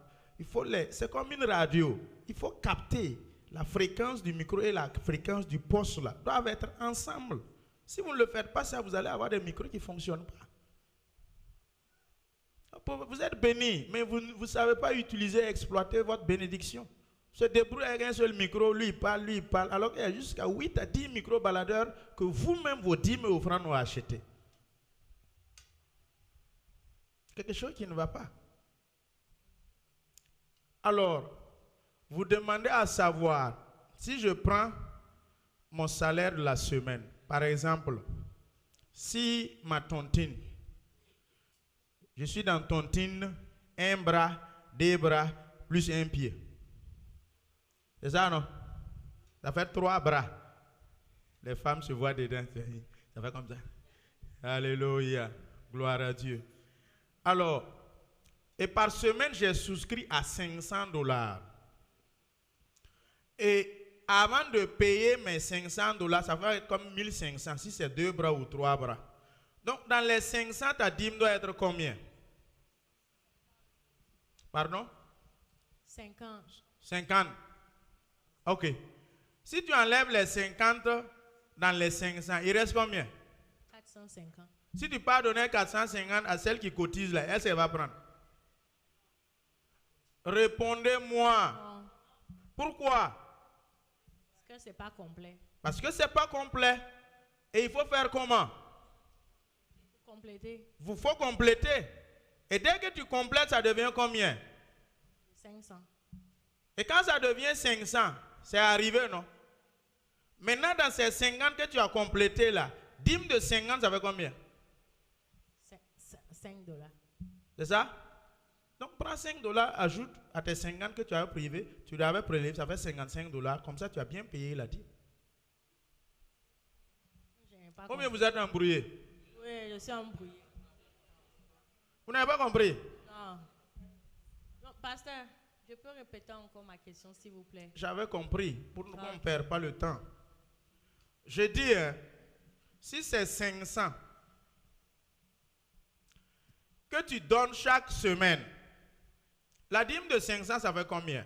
c'est comme une radio. Il faut capter la fréquence du micro et la fréquence du poste là. Doivent être ensemble. Si vous ne le faites pas, ça, vous allez avoir des micros qui ne fonctionnent pas. Vous êtes béni, mais vous ne savez pas utiliser et exploiter votre bénédiction. Se débrouille avec un seul micro, lui il parle, alors qu'il y a jusqu'à 8 à 10 micros baladeurs que vous-même, vos dîmes et offrandes ont achetés. Quelque chose qui ne va pas. Alors, vous demandez à savoir, si je prends mon salaire de la semaine, par exemple, si ma tontine, je suis dans tontine, un bras, 2 bras, plus un pied. C'est ça, non? Ça fait 3 bras. Les femmes se voient dedans. Ça fait comme ça. Alléluia. Gloire à Dieu. Alors, et par semaine, j'ai souscrit à $500. Et avant de payer mes $500, ça va être comme 1500 si c'est 2 bras ou 3 bras. Donc, dans les 500, ta dîme doit être combien? Pardon? 50. 50. Ok. Si tu enlèves les 50 dans les 500, il reste combien? 450. Si tu pars donner 450 à celle qui cotise là, elle va prendre. Répondez-moi. Non. Pourquoi? Parce que ce n'est pas complet. Parce que ce n'est pas complet. Et il faut faire comment? Compléter. Il faut compléter. Et dès que tu complètes, ça devient combien? 500. Et quand ça devient 500, c'est arrivé, non? Maintenant, dans ces 50 que tu as complété là, dîme de 50, ça fait combien? $5. C'est ça? Donc, prends $5, ajoute à tes 50 que tu avais privé, tu l'avais prélevé, ça fait $55. Comme ça, tu as bien payé la dîme. Combien vous êtes embrouillé? Oui, je suis embrouillé. Vous n'avez pas compris? Non. Non, pasteur, je peux répéter encore ma question, s'il vous plaît? J'avais compris, pour qu'on ne perde pas le temps. Je dis, si c'est 500 que tu donnes chaque semaine, la dîme de 500, ça fait combien?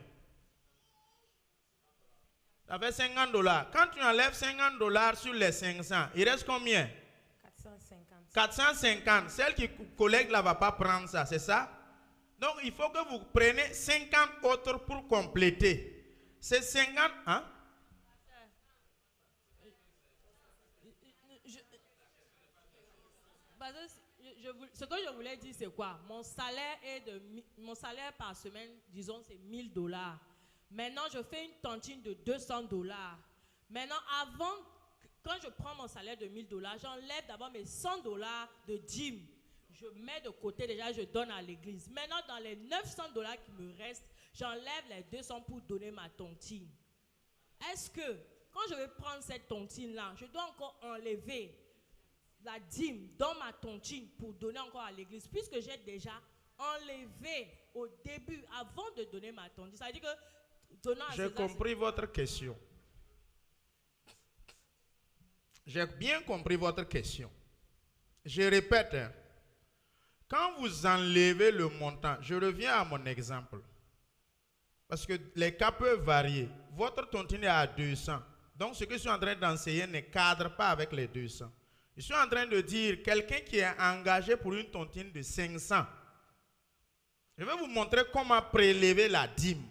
Ça fait $50. Quand tu enlèves $50 sur les 500, il reste combien? 450. 450. Celle qui collecte là ne va pas prendre ça, c'est ça? Donc il faut que vous preniez 50 autres pour compléter. C'est 50, hein? Ce que je voulais dire, c'est quoi? Mon salaire par semaine, disons, c'est $1000. Maintenant, je fais une tontine de $200. Maintenant, avant quand je prends mon salaire de $1000, j'enlève d'abord mes $100 de dîmes. Je mets de côté déjà, je donne à l'église. Maintenant, dans les $900 qui me restent, j'enlève les 200 pour donner ma tontine. Est-ce que, quand je vais prendre cette tontine-là, je dois encore enlever la dîme dans ma tontine pour donner encore à l'église, puisque j'ai déjà enlevé au début, avant de donner ma tontine? Ça veut dire que donnant à J'ai compris votre question. J'ai bien compris votre question. Je répète, hein. Quand vous enlevez le montant, je reviens à mon exemple. Parce que les cas peuvent varier. Votre tontine est à 200. Donc ce que je suis en train d'enseigner ne cadre pas avec les 200. Je suis en train de dire, quelqu'un qui est engagé pour une tontine de 500, je vais vous montrer comment prélever la dîme.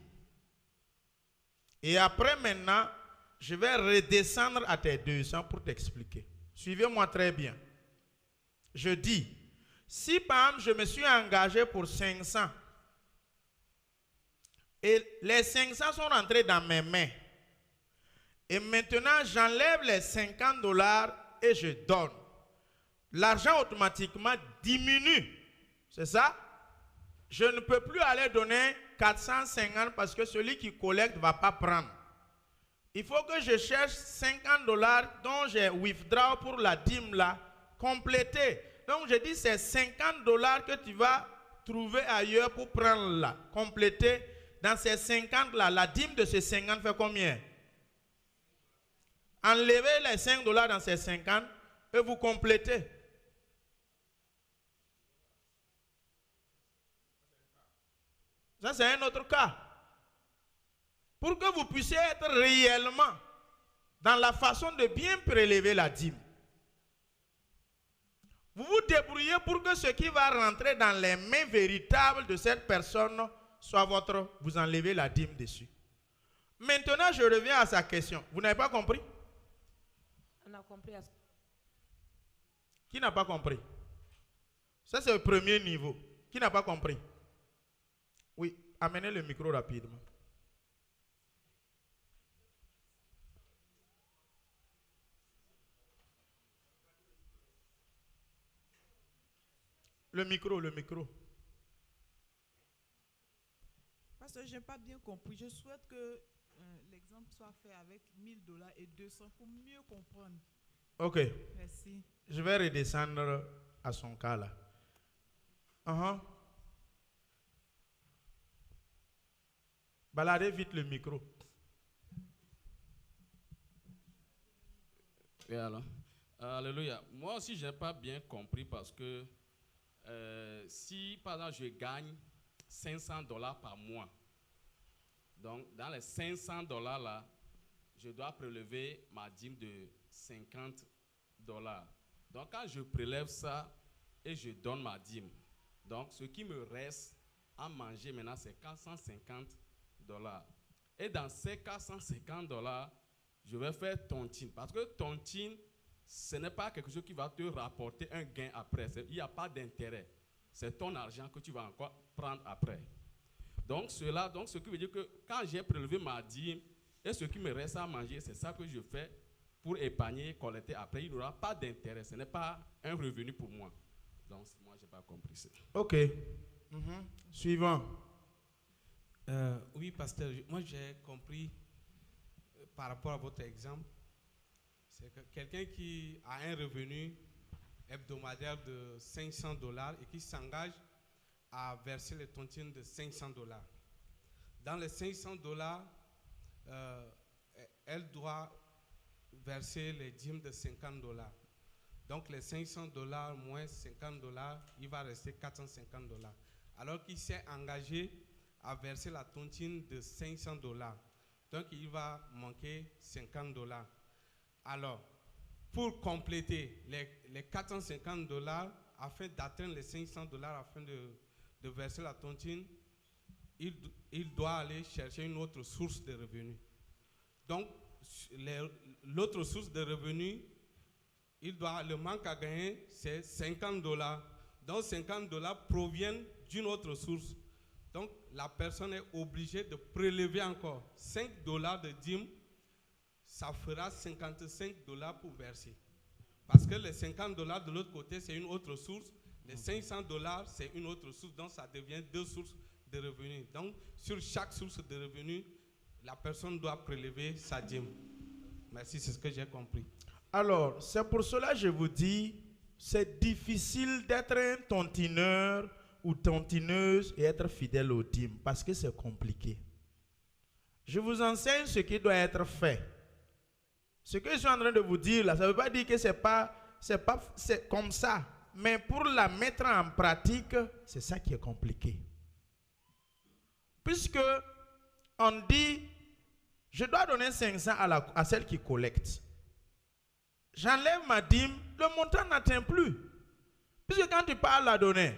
Et après maintenant, je vais redescendre à tes 200 pour t'expliquer. Suivez-moi très bien. Je dis, si par exemple je me suis engagé pour 500 et les 500 sont rentrés dans mes mains et maintenant j'enlève les $50 et je donne, l'argent automatiquement diminue. C'est ça? Je ne peux plus aller donner 450 parce que celui qui collecte ne va pas prendre. Il faut que je cherche $50 dont j'ai withdraw pour la dîme là, complété. Donc je dis c'est $50 que tu vas trouver ailleurs pour prendre là, complété. Dans ces 50 là, la dîme de ces 50 fait combien? Enlevez les $5 dans ces 50 et vous complétez. Ça c'est un autre cas. Pour que vous puissiez être réellement dans la façon de bien prélever la dîme. Vous vous débrouillez pour que ce qui va rentrer dans les mains véritables de cette personne soit votre, vous enlevez la dîme dessus. Maintenant, je reviens à sa question. Vous n'avez pas compris? On a compris. Qui n'a pas compris? Ça, c'est le premier niveau. Qui n'a pas compris? Oui, amenez le micro rapidement. Le micro, le micro. Parce que je n'ai pas bien compris. Je souhaite que l'exemple soit fait avec $1000 et 200 pour mieux comprendre. Ok. Merci. Je vais redescendre à son cas là. Baladez vite le micro. Et alors, alléluia. Moi aussi, je n'ai pas bien compris parce que si, par exemple, je gagne $500 par mois, donc dans les $500 là, je dois prélever ma dîme de $50. Donc quand je prélève ça et je donne ma dîme, donc ce qui me reste à manger maintenant, c'est $450. Et dans ces $450, je vais faire tontine. Parce que tontine, ce n'est pas quelque chose qui va te rapporter un gain après. Il n'y a pas d'intérêt. C'est ton argent que tu vas encore prendre après. Donc, ce qui veut dire que quand j'ai prélevé ma dîme et ce qui me reste à manger, c'est ça que je fais pour épargner, collecter après. Il n'y aura pas d'intérêt. Ce n'est pas un revenu pour moi. Donc, moi, je n'ai pas compris ça. Ok. Suivant. Oui, pasteur, moi j'ai compris par rapport à votre exemple, c'est que quelqu'un qui a un revenu hebdomadaire de $500 et qui s'engage à verser les tontines de $500. Dans les $500, elle doit verser les dîmes de $50. Donc les $500 moins $50, il va rester $450. Alors qu'il s'est engagé à verser la tontine de $500. Donc, il va manquer $50. Alors, pour compléter les $450, afin d'atteindre les $500, afin de verser la tontine, il doit aller chercher une autre source de revenus. Donc, l'autre source de revenus, le manque à gagner, c'est $50. Donc, $50 proviennent d'une autre source. Donc, la personne est obligée de prélever encore $5 de dîme ça fera 55 dollars pour verser. Parce que les 50 dollars de l'autre côté, c'est une autre source. Les 500 dollars, c'est une autre source. Donc, ça devient 2 sources de revenus. Donc, sur chaque source de revenus, la personne doit prélever sa dîme. Merci, c'est ce que j'ai compris. Alors, c'est pour cela que je vous dis, c'est difficile d'être un tontineur ou tontineuse et être fidèle aux dîmes parce que c'est compliqué. Je vous enseigne ce qui doit être fait. Ce que je suis en train de vous dire là, ça ne veut pas dire que c'est comme ça. Mais pour la mettre en pratique, c'est ça qui est compliqué. Puisque on dit, je dois donner 500 à celle qui collecte. J'enlève ma dîme, le montant n'atteint plus. Puisque quand tu parles à donner,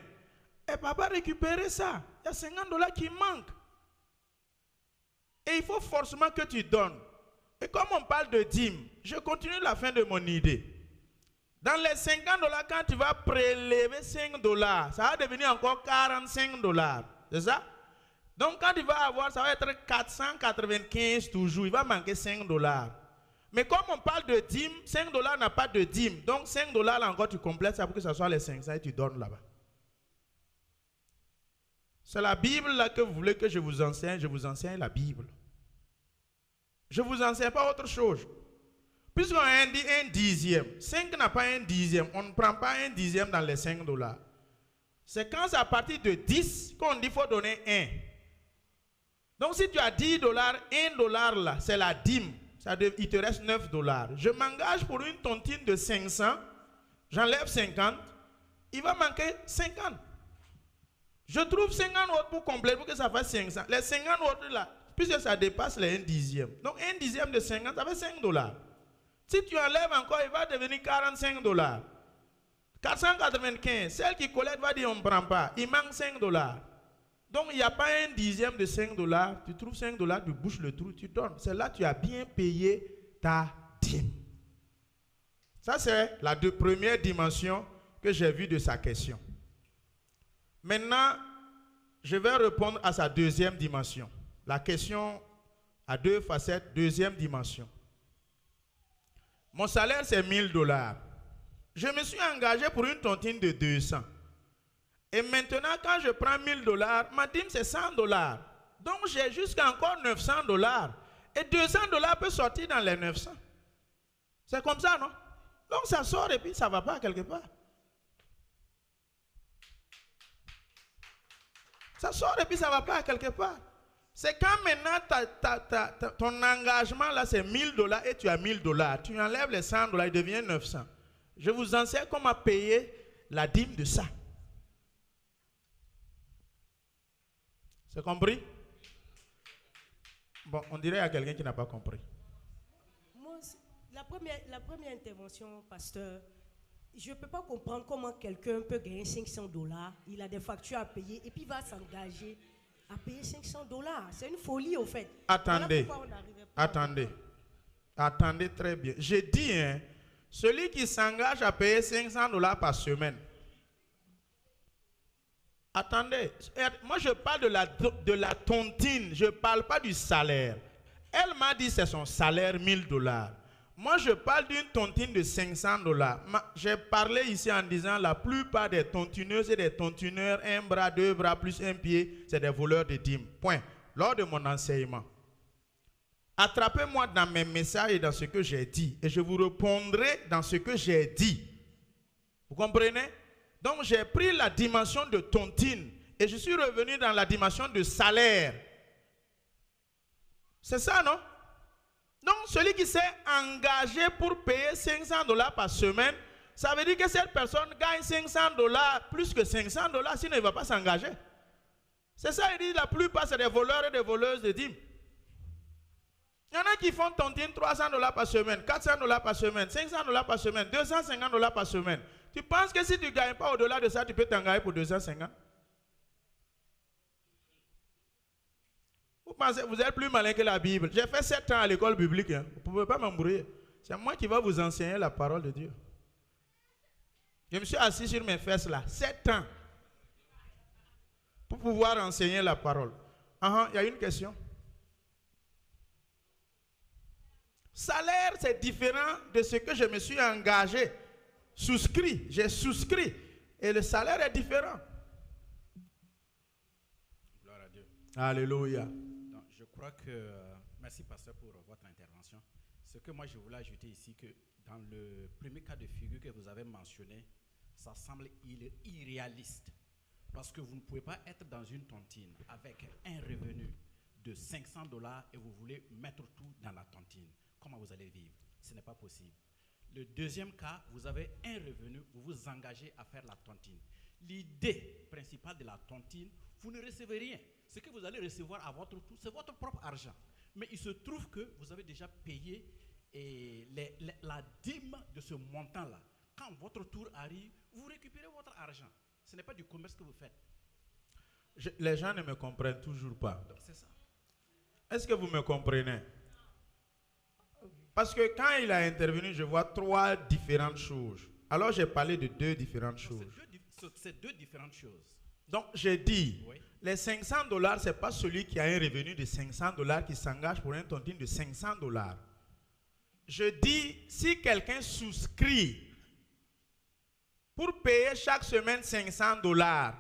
elle ne va pas récupérer ça. Il y a 50 dollars qui manquent. Et il faut forcément que tu donnes. Et comme on parle de dîme, je continue la fin de mon idée. Dans les 50 dollars, quand tu vas prélever 5 dollars, ça va devenir encore 45 dollars. C'est ça? Donc quand tu vas avoir, ça va être 495 toujours. Il va manquer 5 dollars. Mais comme on parle de dîme, 5 dollars n'a pas de dîme. Donc 5 dollars là encore, tu complètes ça pour que ce soit les 500 et tu donnes là-bas. C'est la Bible là que vous voulez que je vous enseigne la Bible. Je ne vous enseigne pas autre chose. Puisqu'on a dit un dixième, 5 n'a pas un dixième, on ne prend pas un dixième dans les 5 dollars. C'est quand c'est à partir de 10 qu'on dit qu'il faut donner 1. Donc si tu as 10 dollars, 1 dollar là, c'est la dîme. Il te reste 9 dollars. Je m'engage pour une tontine de 500, j'enlève 50, il va manquer 50. Je trouve 50 autres pour compléter pour que ça fasse 500. Les 50 autres là, puisque ça dépasse les 1 dixième. Donc 1 dixième de 50, ça fait 5 dollars. Si tu enlèves encore, il va devenir 45 dollars. 495, celle qui collecte va dire on ne prend pas. Il manque 5 dollars. Donc il n'y a pas 1 dixième de 5 dollars. Tu trouves 5 dollars, tu bouches le trou, tu donnes. C'est là que tu as bien payé ta dîme. Ça c'est la première dimension que j'ai vue de sa question. Maintenant, je vais répondre à sa deuxième dimension. La question à 2 facettes, deuxième dimension. Mon salaire, c'est 1000 dollars. Je me suis engagé pour une tontine de 200. Et maintenant, quand je prends 1000 dollars, ma dîme, c'est 100 dollars. Donc, j'ai jusqu'à encore 900 dollars. Et 200 dollars peut sortir dans les 900. C'est comme ça, non? Donc, ça sort et puis ça ne va pas quelque part. Ça sort et puis ça ne va pas quelque part. C'est quand maintenant ton engagement là c'est 1000 dollars et tu as 1000 dollars. Tu enlèves les 100 dollars, il devient 900. Je vous enseigne comment payer la dîme de ça. C'est compris? Bon, on dirait à quelqu'un qui n'a pas compris. Moi, la première intervention, pasteur, je ne peux pas comprendre comment quelqu'un peut gagner 500 dollars. Il a des factures à payer et puis il va s'engager à payer 500 dollars. C'est une folie au fait. Attendez, attendez très bien. J'ai dit, hein, celui qui s'engage à payer 500 dollars par semaine. Attendez, moi je parle de la tontine, je ne parle pas du salaire. Elle m'a dit c'est son salaire 1000 dollars. Moi je parle d'une tontine de 500 dollars. J'ai parlé ici en disant la plupart des tontineuses et des tontineurs, un bras, 2 bras plus un pied, c'est des voleurs de dîmes. Point. Lors de mon enseignement. Attrapez-moi dans mes messages et dans ce que j'ai dit. Et je vous répondrai dans ce que j'ai dit. Vous comprenez? Donc j'ai pris la dimension de tontine et je suis revenu dans la dimension de salaire. C'est ça, non? Donc celui qui s'est engagé pour payer 500 dollars par semaine, ça veut dire que cette personne gagne 500 dollars plus que 500 dollars, sinon il ne va pas s'engager. C'est ça, il dit la plupart c'est des voleurs et des voleuses de dîmes. Il y en a qui font tontine 300 dollars par semaine, 400 dollars par semaine, 500 dollars par semaine, 250 dollars par semaine. Tu penses que si tu ne gagnes pas au-delà de ça, tu peux t'engager pour 250? Vous pensez, vous êtes plus malin que la Bible. J'ai fait 7 ans à l'école biblique. Hein. Vous ne pouvez pas m'embrouiller. C'est moi qui vais vous enseigner la parole de Dieu. Je me suis assis sur mes fesses là, 7 ans. Pour pouvoir enseigner la parole. Il y a une question. Salaire, c'est différent de ce que je me suis engagé, souscrit. J'ai souscrit. Et le salaire est différent. Gloire à Dieu. Alléluia. Donc, je crois que, merci pasteur pour votre intervention. Ce que moi je voulais ajouter ici, que dans le premier cas de figure que vous avez mentionné, ça semble irréaliste. Parce que vous ne pouvez pas être dans une tontine avec un revenu de $500 et vous voulez mettre tout dans la tontine. Comment vous allez vivre? Ce n'est pas possible. Le deuxième cas, vous avez un revenu, vous vous engagez à faire la tontine. L'idée principale de la tontine, vous ne recevez rien. Ce que vous allez recevoir à votre tour, c'est votre propre argent. Mais il se trouve que vous avez déjà payé la dîme de ce montant-là. Quand votre tour arrive, vous récupérez votre argent. Ce n'est pas du commerce que vous faites. Les gens ne me comprennent toujours pas. C'est ça. Est-ce que vous me comprenez? Parce que quand il a intervenu, je vois 3 différentes choses. Alors j'ai parlé de 2 différentes choses. C'est 2 différentes choses. Donc j'ai dit, oui, les $500, ce n'est pas celui qui a un revenu de $500 qui s'engage pour un tontine de $500. Je dis, si quelqu'un souscrit pour payer chaque semaine $500,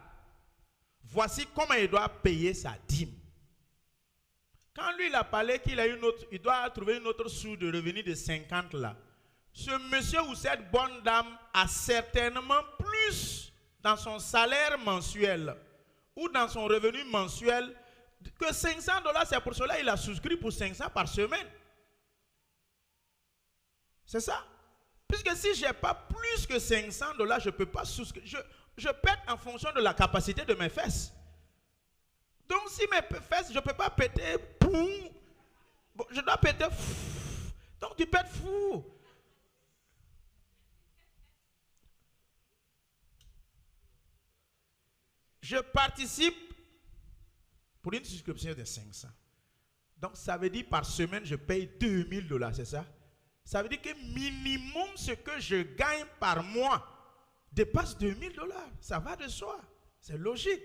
voici comment il doit payer sa dîme. Quand lui il a parlé qu'il a il doit trouver une autre source de revenu de 50 là. Ce monsieur ou cette bonne dame a certainement plus dans son salaire mensuel ou dans son revenu mensuel que $500. C'est pour cela qu'il a souscrit pour 500 par semaine. C'est ça. Puisque si je n'ai pas plus que $500, je ne peux pas souscrire. Je pète en fonction de la capacité de mes fesses. Donc si mes fesses, je ne peux pas péter, boum, bon, je dois péter, fou. Donc tu pètes fou. Je participe pour une souscription de 500. Donc ça veut dire par semaine, je paye $2000, c'est ça? Ça veut dire que minimum ce que je gagne par mois dépasse $2000. Ça va de soi. C'est logique.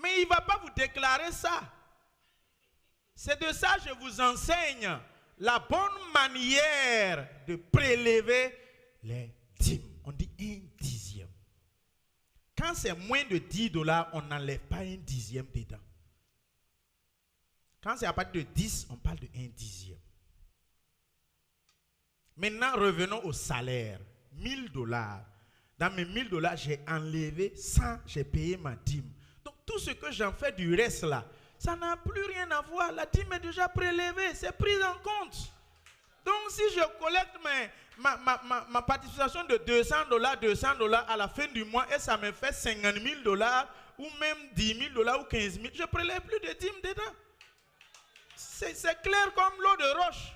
Mais il ne va pas vous déclarer ça. C'est de ça que je vous enseigne la bonne manière de prélever les dîmes. On dit 1/10. Quand c'est moins de $10, on n'enlève pas 1/10 dedans. Quand c'est à partir de 10, on parle de 1/10. Maintenant, revenons au salaire. $1000. Dans mes $1000, j'ai enlevé 100, j'ai payé ma dîme. Donc, tout ce que j'en fais du reste là, ça n'a plus rien à voir. La dîme est déjà prélevée, c'est pris en compte. Donc, si je collecte ma participation de $200 à la fin du mois et ça me fait $50,000 ou même $10,000 ou $15,000, je ne prélève plus de dîme dedans. C'est clair comme l'eau de roche.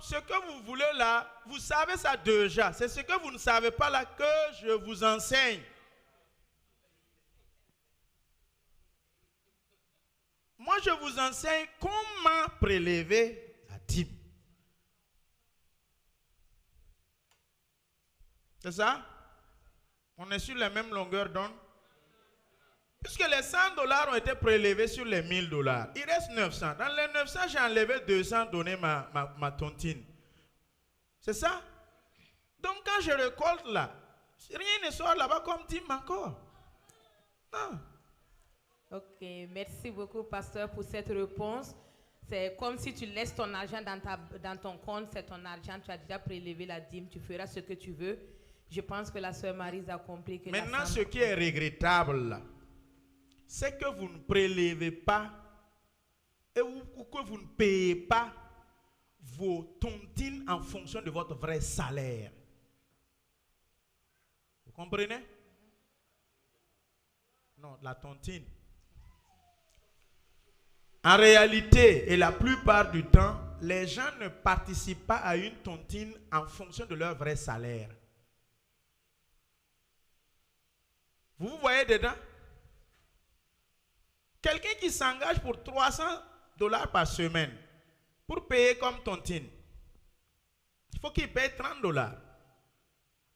Ce que vous voulez là, vous savez ça déjà. C'est ce que vous ne savez pas là que je vous enseigne. Moi, je vous enseigne comment prélever la dîme. C'est ça? On est sur la même longueur d'onde. Puisque les $100 ont été prélevés sur les $1000. Il reste 900. Dans les 900, j'ai enlevé 200, donné ma tontine. C'est ça? Donc quand je récolte là, rien ne sort là-bas comme dîme encore. Non. Ok, merci beaucoup, pasteur, pour cette réponse. C'est comme si tu laisses ton argent dans ton compte, c'est ton argent, tu as déjà prélevé la dîme, tu feras ce que tu veux. Je pense que la sœur Maryse a compris que... Maintenant, ce qui est regrettable, c'est que vous ne prélevez pas ou que vous ne payez pas vos tontines en fonction de votre vrai salaire. Vous comprenez? Non, la tontine. En réalité, et la plupart du temps, les gens ne participent pas à une tontine en fonction de leur vrai salaire. Vous voyez dedans? Quelqu'un qui s'engage pour $300 par semaine pour payer comme tontine, il faut qu'il paye $30.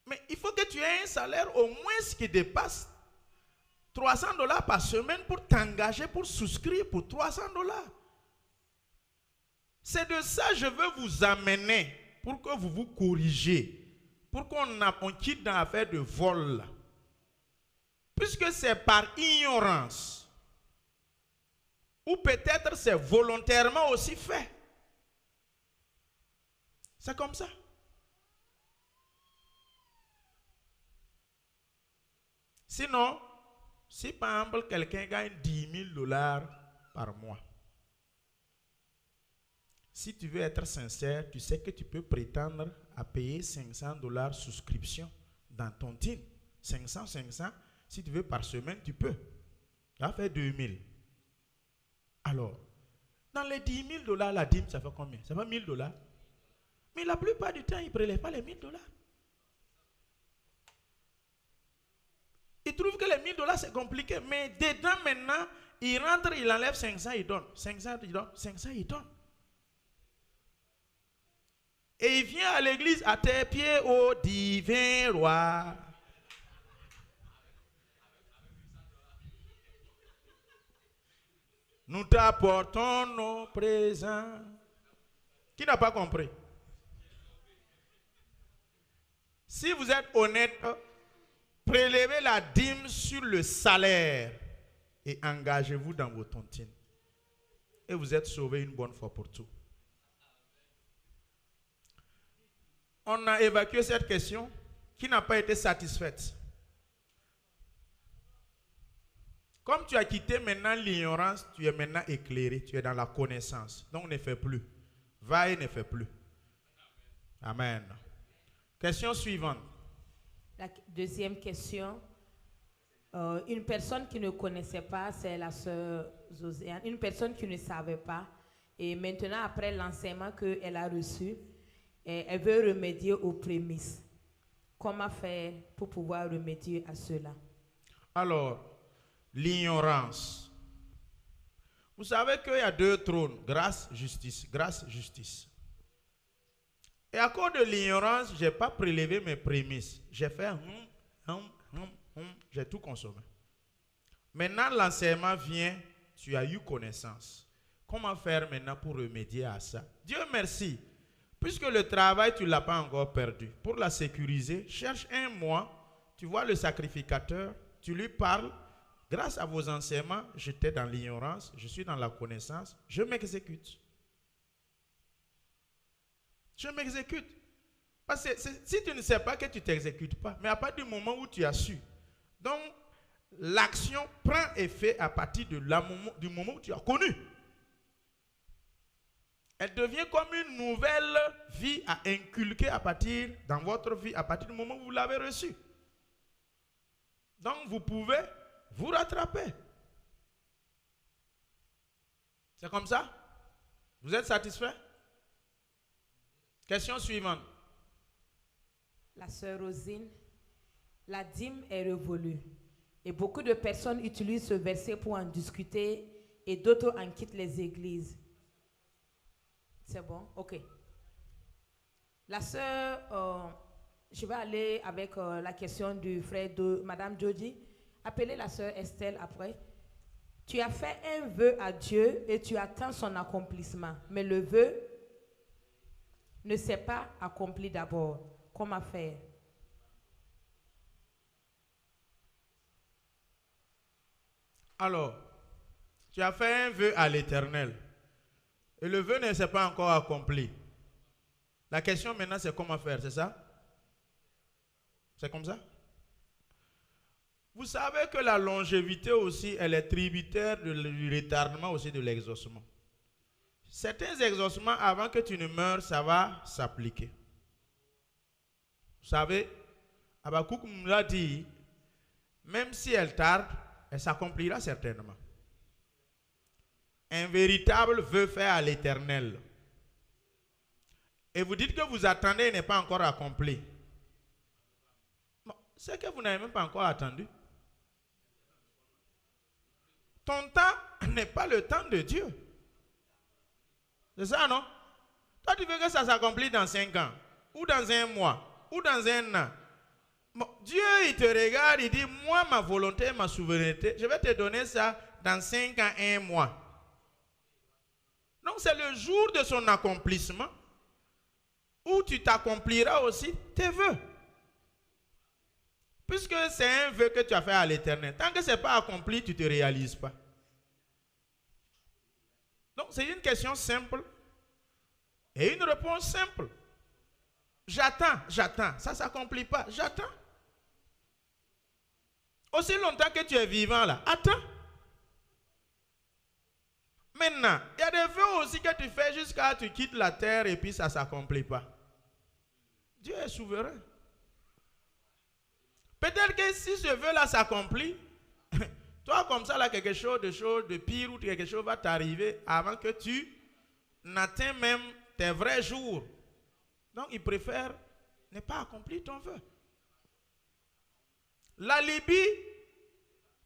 Mais il faut que tu aies un salaire au moins qui dépasse $300 par semaine pour t'engager, pour souscrire pour $300. C'est de ça que je veux vous amener pour que vous vous corrigez, pour qu'on quitte dans l'affaire de vol là. Puisque c'est par ignorance, ou peut-être c'est volontairement aussi fait. C'est comme ça. Sinon, si par exemple quelqu'un gagne $10,000 par mois, si tu veux être sincère, tu sais que tu peux prétendre à payer $500 souscription dans ton team. 500, si tu veux par semaine, tu peux. Ça fait 2,000. Alors, dans les $10,000, la dîme, ça fait combien? Ça fait $1,000. Mais la plupart du temps, ils ne prélèvent pas les $1,000. Ils trouvent que les $1,000, c'est compliqué. Mais dedans, maintenant, il rentre, il enlève 500, il donne. 500, il donne. 500, il donne. Et il vient à l'église à tes pieds, ô divin roi. Nous t'apportons nos présents. Qui n'a pas compris? Si vous êtes honnête, prélevez la dîme sur le salaire et engagez-vous dans vos tontines. Et vous êtes sauvés une bonne fois pour tout. On a évacué cette question qui n'a pas été satisfaite. Comme tu as quitté maintenant l'ignorance, tu es maintenant éclairé, tu es dans la connaissance. Donc ne fais plus. Va et ne fais plus. Amen. Question suivante. La deuxième question. Une personne qui ne connaissait pas, c'est la sœur Josiane. Une personne qui ne savait pas. Et maintenant, après l'enseignement qu'elle a reçu, elle veut remédier aux prémices. Comment faire pour pouvoir remédier à cela? Alors, l'ignorance. Vous savez qu'il y a deux trônes, grâce, justice, grâce, justice. Et à cause de l'ignorance, je n'ai pas prélevé mes prémices. J'ai fait j'ai tout consommé. Maintenant, l'enseignement vient, tu as eu connaissance. Comment faire maintenant pour remédier à ça? Dieu merci. Puisque le travail, tu ne l'as pas encore perdu. Pour la sécuriser, cherche un mois, tu vois le sacrificateur, tu lui parles. Grâce à vos enseignements, j'étais dans l'ignorance, je suis dans la connaissance, je m'exécute. Je m'exécute. Parce que si tu ne sais pas que tu ne t'exécutes pas, mais à partir du moment où tu as su, donc l'action prend effet à partir du moment où tu as connu. Elle devient comme une nouvelle vie à inculquer dans votre vie à partir du moment où vous l'avez reçue. Donc vous pouvez vous rattraper. C'est comme ça? Vous êtes satisfait? Question suivante. La sœur Rosine, la dîme est révolue. Et beaucoup de personnes utilisent ce verset pour en discuter et d'autres en quittent les églises. C'est bon? Ok. La sœur, je vais aller avec la question du frère de Madame Jody. Appelez la sœur Estelle après. Tu as fait un vœu à Dieu et tu attends son accomplissement. Mais le vœu ne s'est pas accompli d'abord. Comment faire? Alors, tu as fait un vœu à l'Éternel. Et le vœu ne s'est pas encore accompli. La question maintenant, c'est comment faire, c'est ça? C'est comme ça? Vous savez que la longévité aussi, elle est tributaire du retardement aussi de l'exaucement. Certains exaucements, avant que tu ne meurs, ça va s'appliquer. Vous savez, Habakkuk nous l'a dit, même si elle tarde, elle s'accomplira certainement. Un véritable vœu fait à l'Éternel. Et vous dites que vous attendez et n'est pas encore accompli. Bon, c'est que vous n'avez même pas encore attendu. Ton temps n'est pas le temps de Dieu. C'est ça, non? Toi, tu veux que ça s'accomplisse dans 5 ans, ou dans un mois, ou dans un an. Bon, Dieu, il te regarde, il dit, moi, ma volonté, ma souveraineté, je vais te donner ça dans 5 ans, 1 mois. Donc, c'est le jour de son accomplissement où tu t'accompliras aussi tes vœux. Puisque c'est un vœu que tu as fait à l'Éternel. Tant que ce n'est pas accompli, tu ne te réalises pas. Donc, c'est une question simple et une réponse simple. J'attends. Ça ne s'accomplit pas. J'attends. Aussi longtemps que tu es vivant là, attends. Maintenant, il y a des vœux aussi que tu fais jusqu'à ce que tu quittes la terre et puis ça ne s'accomplit pas. Dieu est souverain. Peut-être que si ce vœu-là s'accomplit, toi comme ça, là, quelque chose de pire ou quelque chose va t'arriver avant que tu n'atteins même tes vrais jours. Donc, il préfère ne pas accomplir ton vœu. L'alibi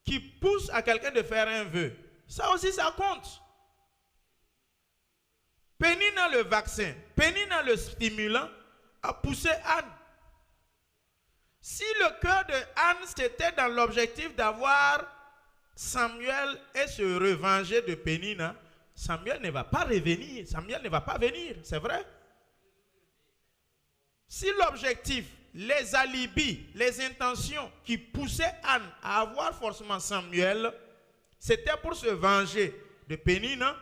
qui pousse à quelqu'un de faire un vœu, ça aussi, ça compte. Pénina, le vaccin, Pénina, le stimulant, a poussé Anne. Si le cœur de Anne, c'était dans l'objectif d'avoir Samuel et se revenger de Pénina, Samuel ne va pas revenir. Samuel ne va pas venir, c'est vrai. Si l'objectif, les alibis, les intentions qui poussaient Anne à avoir forcément Samuel, c'était pour se venger de Pénina,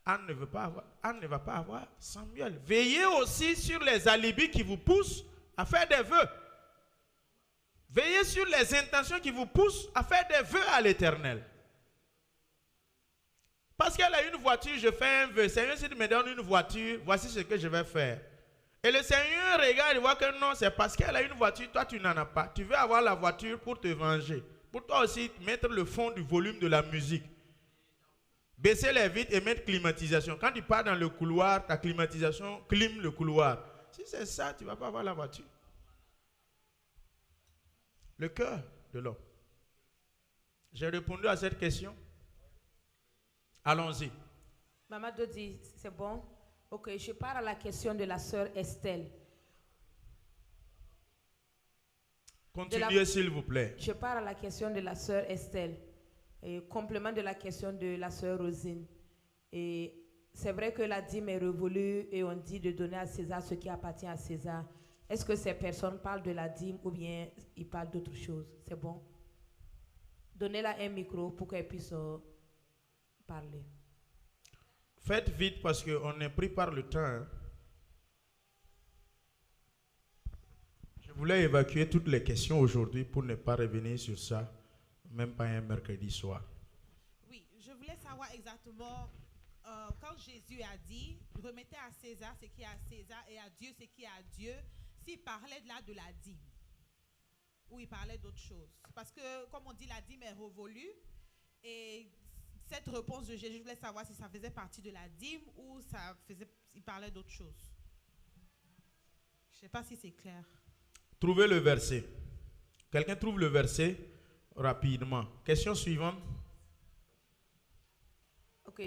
Anne ne va pas avoir Samuel. Veillez aussi sur les alibis qui vous poussent à faire des vœux. Veillez sur les intentions qui vous poussent à faire des vœux à l'Éternel. Parce qu'elle a une voiture, je fais un vœu. Seigneur, si tu me donnes une voiture, voici ce que je vais faire. Et le Seigneur regarde, il voit que non, c'est parce qu'elle a une voiture, toi tu n'en as pas. Tu veux avoir la voiture pour te venger. Pour toi aussi, mettre le fond du volume de la musique. Baisser les vitres et mettre climatisation. Quand tu pars dans le couloir, ta climatisation clime le couloir. Si c'est ça, tu ne vas pas avoir la voiture. Le cœur de l'homme. J'ai répondu à cette question. Allons-y. Maman dit, c'est bon. Ok, je pars à la question de la sœur Estelle. Continuez s'il vous plaît. Je pars à la question de la sœur Estelle. Et complément de la question de la sœur Rosine. Et c'est vrai que la dîme est révolue et on dit de donner à César ce qui appartient à César. Est-ce que ces personnes parlent de la dîme ou bien ils parlent d'autre chose? C'est bon? Donnez-la un micro pour qu'elle puisse parler. Faites vite parce qu'on est pris par le temps. Hein. Je voulais évacuer toutes les questions aujourd'hui pour ne pas revenir sur ça, même pas un mercredi soir. Oui, je voulais savoir exactement, quand Jésus a dit, remettez à César ce qui est à César et à Dieu ce qui est à Dieu, s'il parlait là de la dîme ou il parlait d'autre chose. Parce que, comme on dit, la dîme est révolue et cette réponse de Jésus, je voulais savoir si ça faisait partie de la dîme ou il parlait d'autre chose. Je ne sais pas si c'est clair. Trouvez le verset. Quelqu'un trouve le verset rapidement. Question suivante. Ok,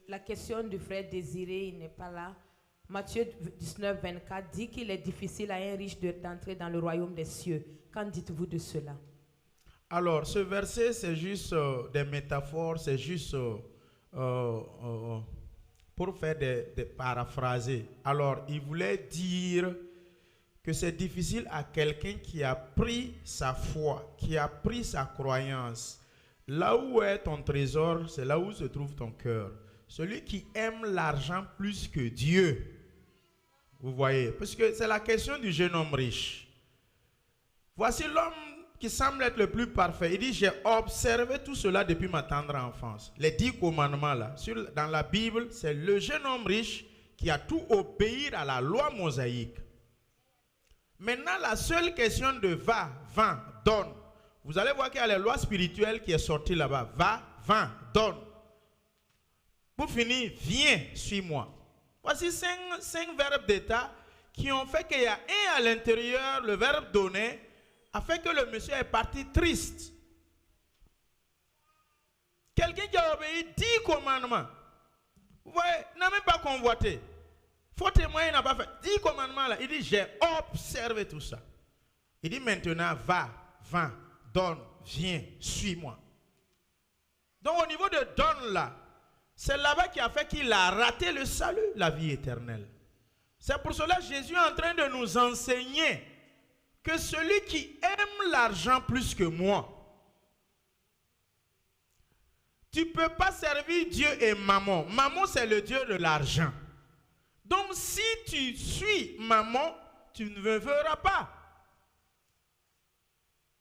la question du frère Désiré, il n'est pas là. Matthieu 19, 24 dit qu'il est difficile à un riche d'entrer dans le royaume des cieux. Qu'en dites-vous de cela? Alors, ce verset, c'est juste des métaphores, c'est juste pour faire des paraphraser. Alors, il voulait dire que c'est difficile à quelqu'un qui a pris sa foi, qui a pris sa croyance. Là où est ton trésor, c'est là où se trouve ton cœur. Celui qui aime l'argent plus que Dieu. Vous voyez, parce que c'est la question du jeune homme riche. Voici l'homme qui semble être le plus parfait. Il dit, j'ai observé tout cela depuis ma tendre enfance. Les 10 commandements là, dans la Bible, c'est le jeune homme riche qui a tout obéi à la loi mosaïque. Maintenant, la seule question de va, vends, donne. Vous allez voir qu'il y a les lois spirituelles qui est sortie là-bas. Va, vends, donne. Pour finir, viens, suis-moi. Voici 5 verbes d'état qui ont fait qu'il y a un à l'intérieur, le verbe donner, a fait que le monsieur est parti triste. Quelqu'un qui a obéi 10 commandements, vous voyez, n'a même pas convoité. Faux témoin, il n'a pas fait. 10 commandements là. Il dit, j'ai observé tout ça. Il dit maintenant, va, donne, viens, suis-moi. Donc au niveau de donne là, c'est là-bas qui a fait qu'il a raté le salut, la vie éternelle. C'est pour cela que Jésus est en train de nous enseigner que celui qui aime l'argent plus que moi, tu ne peux pas servir Dieu et maman. Maman, c'est le Dieu de l'argent. Donc, si tu suis maman, tu ne me verras pas.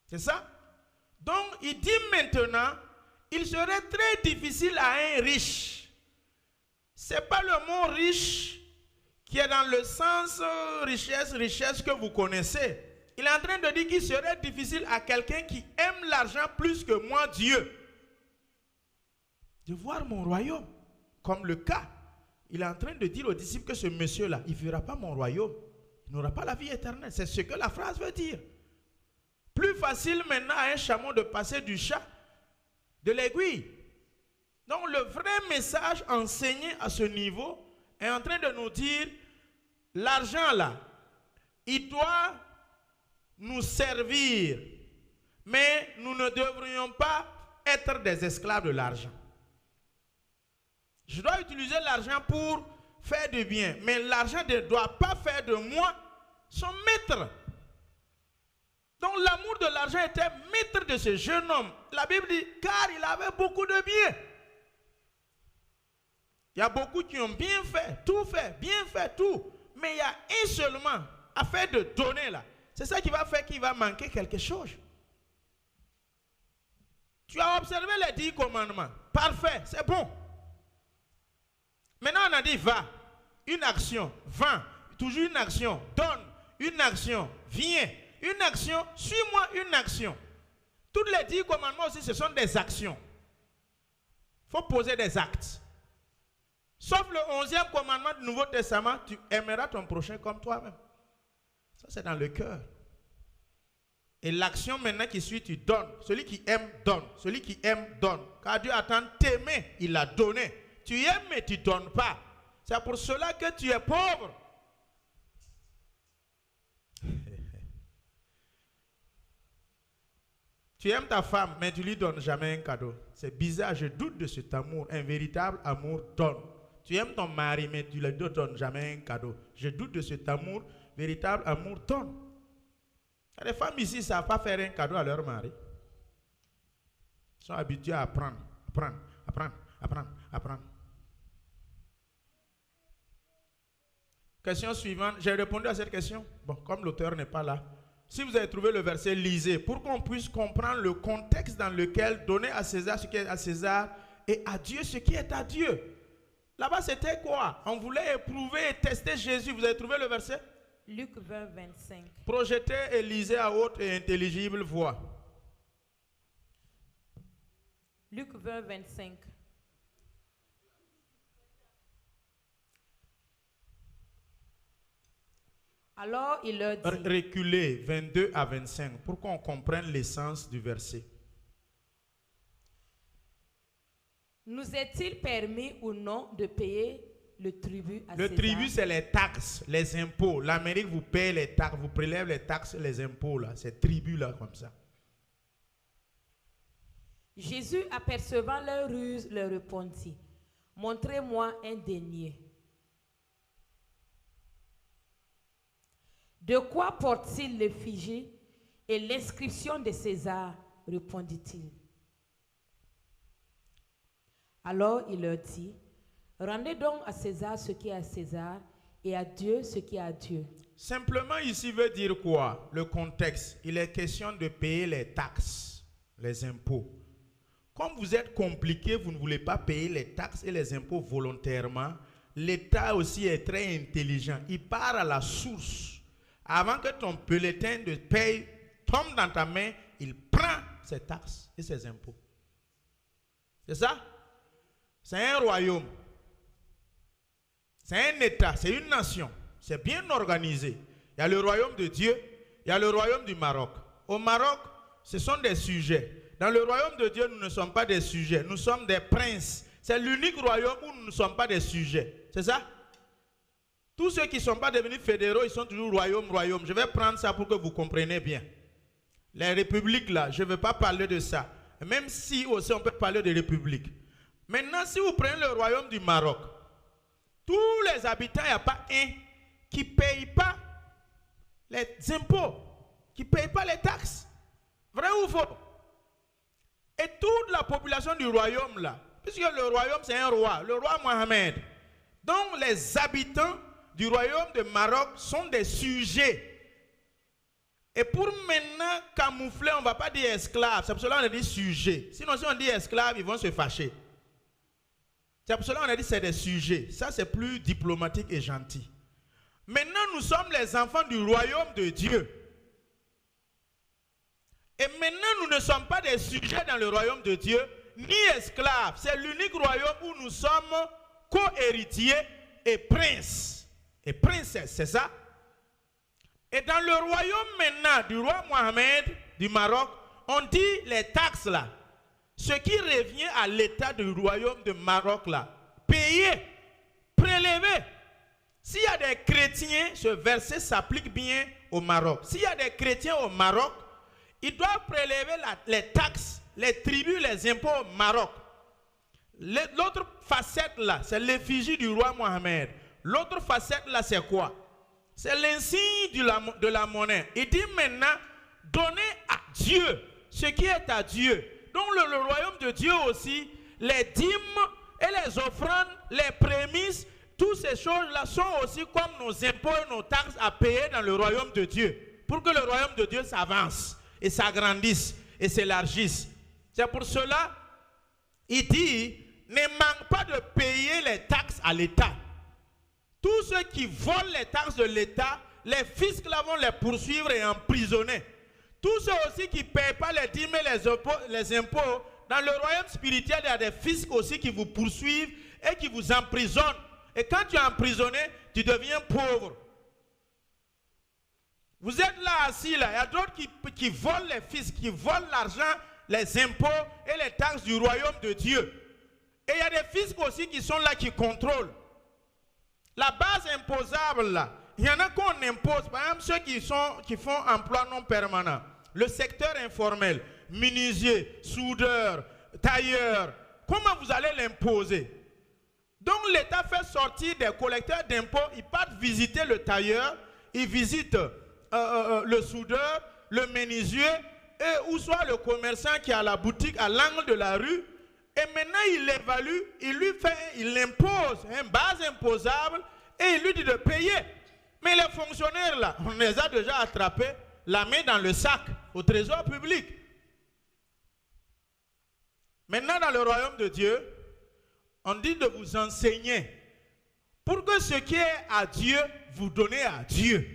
C'est ça? Donc, il dit maintenant, il serait très difficile à un riche. Ce n'est pas le mot riche qui est dans le sens richesse que vous connaissez. Il est en train de dire qu'il serait difficile à quelqu'un qui aime l'argent plus que moi, Dieu, de voir mon royaume. Comme le cas, il est en train de dire aux disciples que ce monsieur-là, il ne verra pas mon royaume. Il n'aura pas la vie éternelle. C'est ce que la phrase veut dire. Plus facile maintenant à un chameau de passer du chat de l'aiguille. Donc le vrai message enseigné à ce niveau est en train de nous dire, l'argent là, il doit nous servir, mais nous ne devrions pas être des esclaves de l'argent. Je dois utiliser l'argent pour faire du bien, mais l'argent ne doit pas faire de moi son maître. Donc l'amour de l'argent était maître de ce jeune homme. La Bible dit, car il avait beaucoup de biens. Il y a beaucoup qui ont bien fait, tout. Mais il y a un seulement à faire de donner là. C'est ça qui va faire qu'il va manquer quelque chose. Tu as observé les 10 commandements. Parfait, c'est bon. Maintenant on a dit va, une action, vends, toujours une action, donne, une action, viens, une action, suis-moi, une action. Toutes les 10 commandements aussi, ce sont des actions. Il faut poser des actes. Sauf le 11e commandement du Nouveau Testament, tu aimeras ton prochain comme toi-même. Ça, c'est dans le cœur. Et l'action maintenant qui suit, tu donnes. Celui qui aime, donne. Celui qui aime, donne. Car Dieu attend t'aimer, il l'a donné. Tu aimes, mais tu ne donnes pas. C'est pour cela que tu es pauvre. Tu aimes ta femme, mais tu ne lui donnes jamais un cadeau. C'est bizarre, je doute de cet amour. Un véritable amour donne. Tu aimes ton mari, mais tu ne lui donnes jamais un cadeau. Je doute de cet amour. Véritable amour donne. Il y a des femmes ici ne savent pas faire un cadeau à leur mari. Ils sont habitués à apprendre. Question suivante. J'ai répondu à cette question. Bon, comme l'auteur n'est pas là. Si vous avez trouvé le verset, lisez. Pour qu'on puisse comprendre le contexte dans lequel donner à César ce qui est à César et à Dieu ce qui est à Dieu. Là-bas, c'était quoi? On voulait éprouver et tester Jésus. Vous avez trouvé le verset? Luc 20, 25. Projetez et lisez à haute et intelligible voix. Luc 20, 25. Alors il leur dit... Reculez 22 à 25 pour qu'on comprenne l'essence du verset. Nous est-il permis ou non de payer le tribut à Le César? tribut, c'est les taxes, les impôts. L'Amérique vous paye les taxes, vous prélève les taxes, les impôts là, ces tribus là comme ça. Jésus, apercevant leur ruse, leur répondit, montrez-moi un denier. De quoi porte-t-il l'effigie et l'inscription de César? Répondit-il. Alors il leur dit, rendez donc à César ce qui est à César et à Dieu ce qui est à Dieu. Simplement ici veut dire quoi? Le contexte. Il est question de payer les taxes, les impôts. Comme vous êtes compliqué, vous ne voulez pas payer les taxes et les impôts volontairement, l'État aussi est très intelligent. Il part à la source. Avant que ton bulletin de paye tombe dans ta main, il prend ses taxes et ses impôts. C'est ça? C'est un royaume. C'est un État, c'est une nation. C'est bien organisé. Il y a le royaume de Dieu, il y a le royaume du Maroc. Au Maroc, ce sont des sujets. Dans le royaume de Dieu, nous ne sommes pas des sujets. Nous sommes des princes. C'est l'unique royaume où nous ne sommes pas des sujets. C'est ça? Tout Tous ceux qui ne sont pas devenus fédéraux, ils sont toujours royaume. Je vais prendre ça pour que vous compreniez bien. Les républiques là, je ne veux pas parler de ça. Même si aussi on peut parler de républiques. Maintenant, si vous prenez le royaume du Maroc, tous les habitants, il n'y a pas un qui ne paye pas les impôts, qui ne paye pas les taxes. Vrai ou faux? Et toute la population du royaume là, puisque le royaume c'est un roi, le roi Mohamed. Donc les habitants du royaume de Maroc sont des sujets. Et pour maintenant camoufler, on ne va pas dire esclaves, c'est pour cela qu'on a dit sujets. Sinon si on dit esclaves, ils vont se fâcher. C'est pour cela qu'on a dit c'est des sujets. Ça c'est plus diplomatique et gentil. Maintenant nous sommes les enfants du royaume de Dieu. Et maintenant nous ne sommes pas des sujets dans le royaume de Dieu, ni esclaves. C'est l'unique royaume où nous sommes co-héritiers et princes. Et princesses, c'est ça? Et dans le royaume maintenant du roi Mohamed du Maroc, on dit les taxes là. Ce qui revient à l'état du royaume de Maroc là, payer, prélever. S'il y a des chrétiens, ce verset s'applique bien au Maroc. S'il y a des chrétiens au Maroc, ils doivent prélever les taxes, les tribus, les impôts au Maroc. L'autre facette là, c'est l'effigie du roi Mohamed. L'autre facette là, c'est quoi? C'est l'insigne de la monnaie. Il dit maintenant, donnez à Dieu ce qui est à Dieu. Donc le royaume de Dieu aussi, les dîmes et les offrandes, les prémices, toutes ces choses-là sont aussi comme nos impôts et nos taxes à payer dans le royaume de Dieu. Pour que le royaume de Dieu s'avance et s'agrandisse et s'élargisse. C'est pour cela, il dit, ne manque pas de payer les taxes à l'État. Tous ceux qui volent les taxes de l'État, les fiscs là vont les poursuivre et emprisonner. Tous ceux aussi qui ne payent pas les dîmes et les impôts, dans le royaume spirituel, il y a des fiscs aussi qui vous poursuivent et qui vous emprisonnent. Et quand tu es emprisonné, tu deviens pauvre. Vous êtes là assis là, il y a d'autres qui volent les fiscs, qui volent l'argent, les impôts et les taxes du royaume de Dieu. Et il y a des fiscs aussi qui sont là, qui contrôlent. La base imposable là, il y en a qu'on impose, par exemple ceux qui font emploi non permanent, le secteur informel, menuisier, soudeur, tailleur, comment vous allez l'imposer? Donc l'État fait sortir des collecteurs d'impôts, ils partent visiter le tailleur, ils visitent le soudeur, le menuisier, et ou soit le commerçant qui a la boutique à l'angle de la rue, et maintenant il l'évalue, il impose une base imposable, et il lui dit de payer. Mais les fonctionnaires là, on les a déjà attrapés, la main dans le sac, au trésor public. Maintenant dans le royaume de Dieu, on dit de vous enseigner pour que ce qui est à Dieu, vous donnez à Dieu.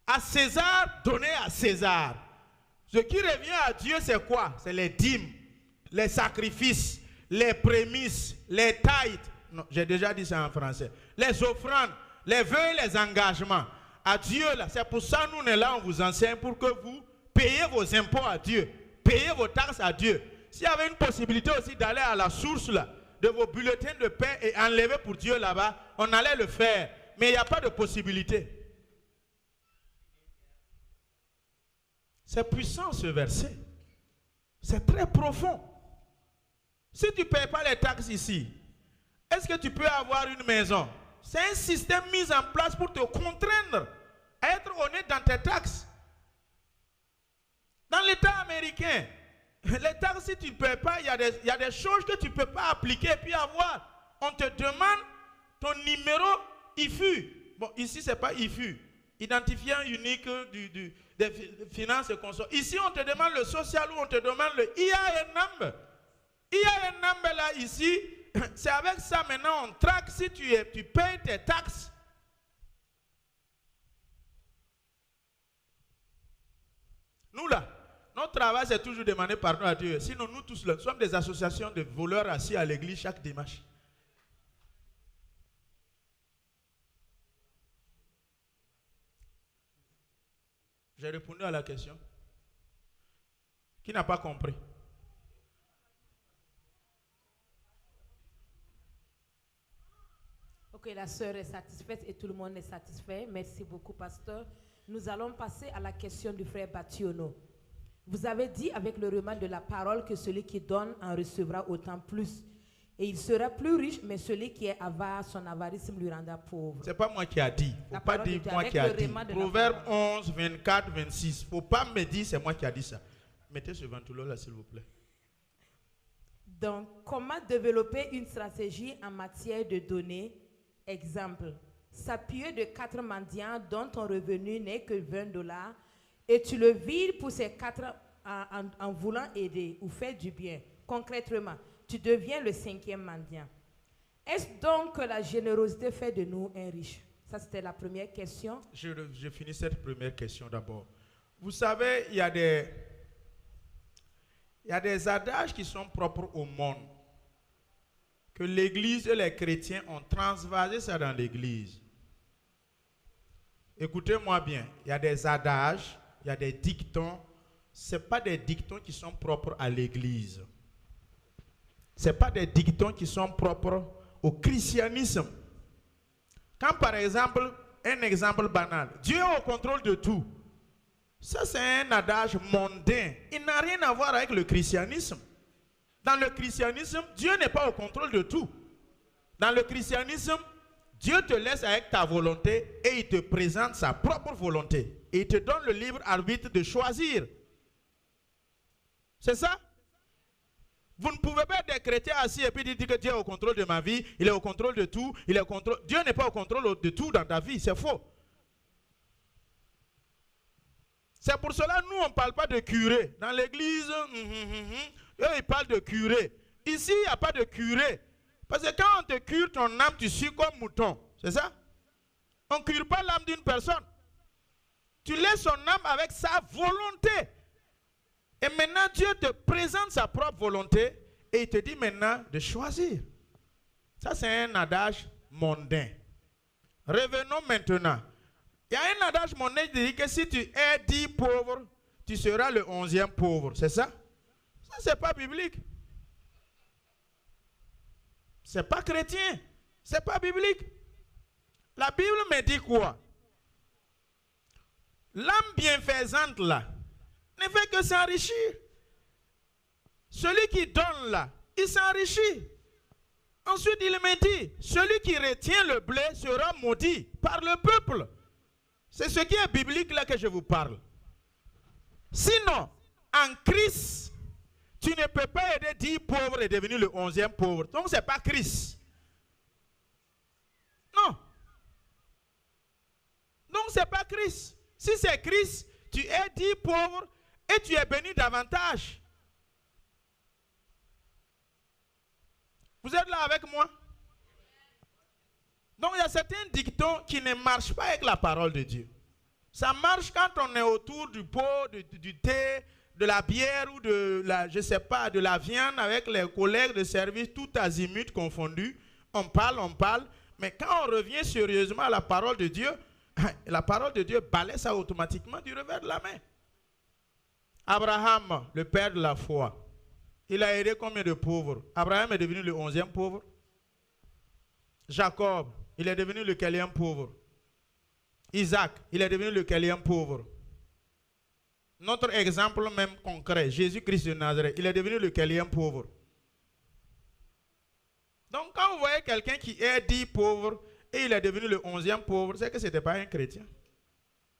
À César, donnez à César. Ce qui revient à Dieu, c'est quoi? C'est les dîmes, les sacrifices, les prémices, les tithes. Non, j'ai déjà dit ça en français. Les offrandes, les vœux et les engagements. À Dieu, là, c'est pour ça que nous, on est là, on vous enseigne pour que vous payez vos impôts à Dieu. Payez vos taxes à Dieu. S'il y avait une possibilité aussi d'aller à la source, là, de vos bulletins de paie et enlever pour Dieu là-bas, on allait le faire. Mais il n'y a pas de possibilité. C'est puissant ce verset. C'est très profond. Si tu ne payes pas les taxes ici, est-ce que tu peux avoir une maison? C'est un système mis en place pour te contraindre à être honnête dans tes taxes. Dans l'État américain, les taxes, si tu ne payes pas, il y a des choses que tu ne peux pas appliquer et puis avoir. On te demande ton numéro IFU. Bon, ici, ce n'est pas IFU. Identifiant unique des finances et consorts. Ici, on te demande le social ou on te demande le IAN number. IAN number là, ici, c'est avec ça maintenant on traque si tu payes tes taxes. Nous là, notre travail c'est toujours demander pardon à Dieu. Sinon nous tous là, nous sommes des associations de voleurs assis à l'église chaque dimanche. J'ai répondu à la question. Qui n'a pas compris? Ok, que la sœur est satisfaite et tout le monde est satisfait. Merci beaucoup, pasteur. Nous allons passer à la question du frère Bationo. Vous avez dit avec le remas de la parole que celui qui donne en recevra autant plus. Et il sera plus riche, mais celui qui est avare, son avarisme lui rendra pauvre. C'est pas moi qui a dit. Faut pas dire moi qui a dit. Proverbe 11, 24, 26. Faut pas me dire c'est moi qui a dit ça. Mettez ce ventilo là, s'il vous plaît. Donc, comment développer une stratégie en matière de données? Exemple, s'appuyer de 4 mendiants dont ton revenu n'est que $20 et tu le vides pour ces 4 en voulant aider ou faire du bien. Concrètement, tu deviens le 5e mendiant. Est-ce donc que la générosité fait de nous un riche? Ça, c'était la première question. Je finis cette première question d'abord. Vous savez, il y a des adages qui sont propres au monde, que l'Église et les chrétiens ont transvasé ça dans l'Église. Écoutez-moi bien, il y a des adages, il y a des dictons. Ce n'est pas des dictons qui sont propres à l'Église. Ce n'est pas des dictons qui sont propres au christianisme. Quand par exemple, un exemple banal, Dieu est au contrôle de tout. Ça, c'est un adage mondain. Il n'a rien à voir avec le christianisme. Dans le christianisme, Dieu n'est pas au contrôle de tout. Dans le christianisme, Dieu te laisse avec ta volonté et il te présente sa propre volonté. Et il te donne le libre arbitre de choisir. C'est ça? Vous ne pouvez pas être des chrétiens assis et puis dire que Dieu est au contrôle de ma vie, il est au contrôle de tout, il est au contrôle. Dieu n'est pas au contrôle de tout dans ta vie, c'est faux. C'est pour cela nous on ne parle pas de curé. Dans l'église, eux ils parlent de curé. Ici il n'y a pas de curé. Parce que quand on te cure ton âme, tu suis comme mouton. C'est ça? On ne cure pas l'âme d'une personne. Tu laisses son âme avec sa volonté. Et maintenant Dieu te présente sa propre volonté et il te dit maintenant de choisir. Ça c'est un adage mondain. Revenons maintenant. Il y a un adage mondain qui dit que si tu es 10 pauvres, tu seras le 11e pauvre. C'est ça? Ça, c'est pas biblique. C'est pas chrétien. C'est pas biblique. La Bible me dit quoi? L'âme bienfaisante là ne fait que s'enrichir. Celui qui donne là, il s'enrichit. Ensuite, il me dit, celui qui retient le blé sera maudit par le peuple. C'est ce qui est biblique là que je vous parle. Sinon, en Christ, tu ne peux pas aider 10 pauvres et devenir le 11e pauvre. Donc, ce n'est pas Christ. Non. Donc, ce n'est pas Christ. Si c'est Christ, tu es 10 pauvres et tu es béni davantage. Vous êtes là avec moi? Donc il y a certains dictons qui ne marchent pas avec la parole de Dieu. Ça marche quand on est autour du pot, du thé, de la bière ou de la, je sais pas, de la viande avec les collègues de service, tout azimut confondu. On parle, mais quand on revient sérieusement à la parole de Dieu, la parole de Dieu balaie ça automatiquement du revers de la main. Abraham, le père de la foi, il a aidé combien de pauvres? Abraham est devenu le 11e pauvre. Jacob, il est devenu le quelième pauvre. Isaac, il est devenu le quelième pauvre. Notre exemple même concret, Jésus-Christ de Nazareth, il est devenu le quelième pauvre. Donc quand vous voyez quelqu'un qui est 10 pauvres et il est devenu le 11e pauvre, c'est que ce n'était pas un chrétien.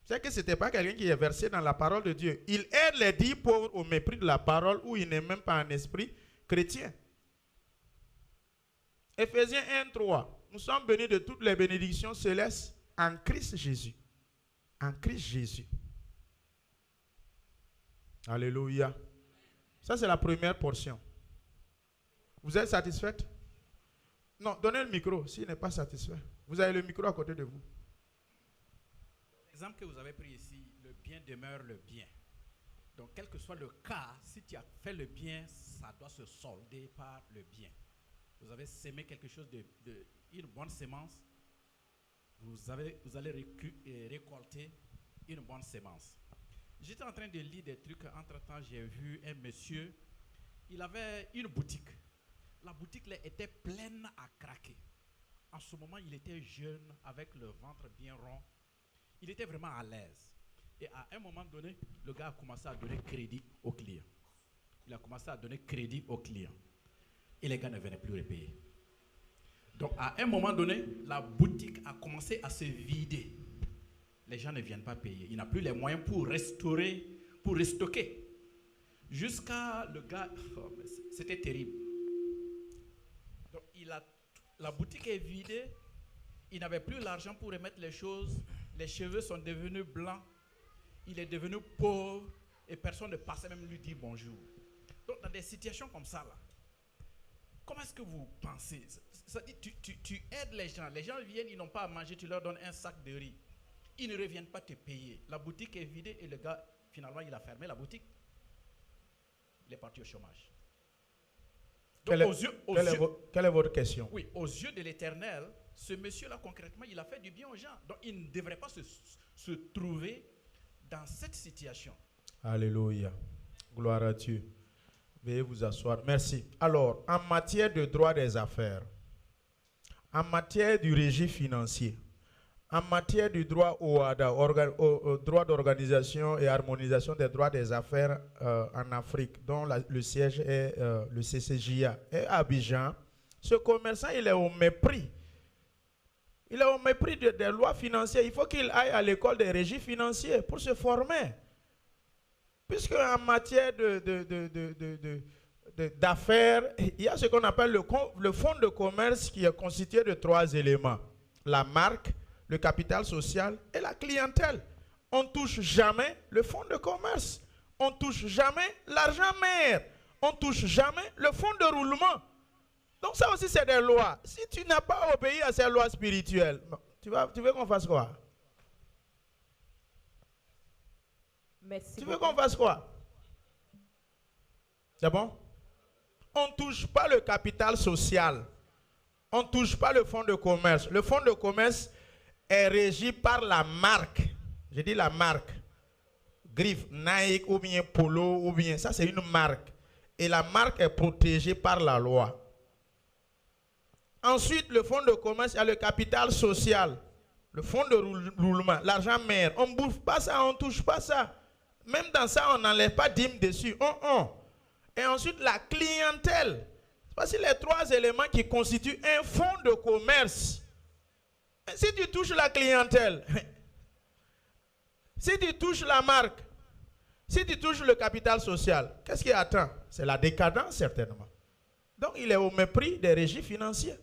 C'est que ce n'était pas quelqu'un qui est versé dans la parole de Dieu. Il aide les 10 pauvres au mépris de la parole où il n'est même pas un esprit chrétien. Éphésiens 1, 3. Nous sommes bénis de toutes les bénédictions célestes en Christ Jésus. En Christ Jésus. Alléluia. Ça, c'est la première portion. Vous êtes satisfaite? Non, donnez le micro s'il n'est pas satisfait. Vous avez le micro à côté de vous. L'exemple que vous avez pris ici, le bien demeure le bien. Donc, quel que soit le cas, si tu as fait le bien, ça doit se solder par le bien. Vous avez sémé quelque chose une bonne sémence, vous allez récolter une bonne sémence. J'étais en train de lire des trucs, entre-temps j'ai vu un monsieur, il avait une boutique. La boutique là, était pleine à craquer. en ce moment, il était jeune, avec le ventre bien rond. Il était vraiment à l'aise. Et à un moment donné, le gars a commencé à donner crédit aux clients. Il a commencé à donner crédit aux clients. Et les gars ne venaient plus les payer. Donc, à un moment donné, la boutique a commencé à se vider. Les gens ne viennent pas payer. Il n'a plus les moyens pour restaurer, pour restocker. Jusqu'à le gars, oh, c'était terrible. Donc, la boutique est vidée. Il n'avait plus l'argent pour remettre les choses. Les cheveux sont devenus blancs. Il est devenu pauvre. Et personne ne passait même lui dire bonjour. Donc, dans des situations comme ça, là, comment est-ce que vous pensez? Ça dit, tu aides les gens. Les gens viennent, ils n'ont pas à manger. Tu leur donnes un sac de riz. Ils ne reviennent pas te payer. La boutique est vidée et le gars, finalement, il a fermé la boutique. Il est parti au chômage. Donc, quelle est votre question? Oui, aux yeux de l'Éternel, ce monsieur-là, concrètement, il a fait du bien aux gens. Donc, il ne devrait pas se trouver dans cette situation. Alléluia. Gloire à Dieu. Veuillez vous asseoir. Merci. Alors, en matière de droit des affaires, en matière du régime financier, en matière du droit au ADA, au droit d'organisation et harmonisation des droits des affaires en Afrique, dont le siège est le CCJA, et à Abidjan, ce commerçant, il est au mépris. Il est au mépris des lois financières. Il faut qu'il aille à l'école des régimes financiers pour se former. Puisque en matière d'affaires, il y a ce qu'on appelle le fonds de commerce qui est constitué de 3 éléments. La marque, le capital social et la clientèle. On ne touche jamais le fonds de commerce. On ne touche jamais l'argent mère. On ne touche jamais le fonds de roulement. Donc ça aussi c'est des lois. Si tu n'as pas obéi à ces lois spirituelles, tu veux qu'on fasse quoi? Merci. Tu veux qu'on fasse quoi? C'est bon? On ne touche pas le capital social. On ne touche pas le fonds de commerce. Le fonds de commerce est régi par la marque. Je dis la marque. Griffe, Nike ou bien Polo ou bien... Ça, c'est une marque. Et la marque est protégée par la loi. Ensuite, le fonds de commerce, il y a le capital social. Le fonds de roulement, l'argent mère. On ne bouffe pas ça, on ne touche pas ça. Même dans ça, on n'enlève pas dîme dessus. Et ensuite, la clientèle. Voici les 3 éléments qui constituent un fonds de commerce. Si tu touches la clientèle, si tu touches la marque, si tu touches le capital social, qu'est-ce qui attend? C'est la décadence, certainement. Donc, il est au mépris des régimes financiers.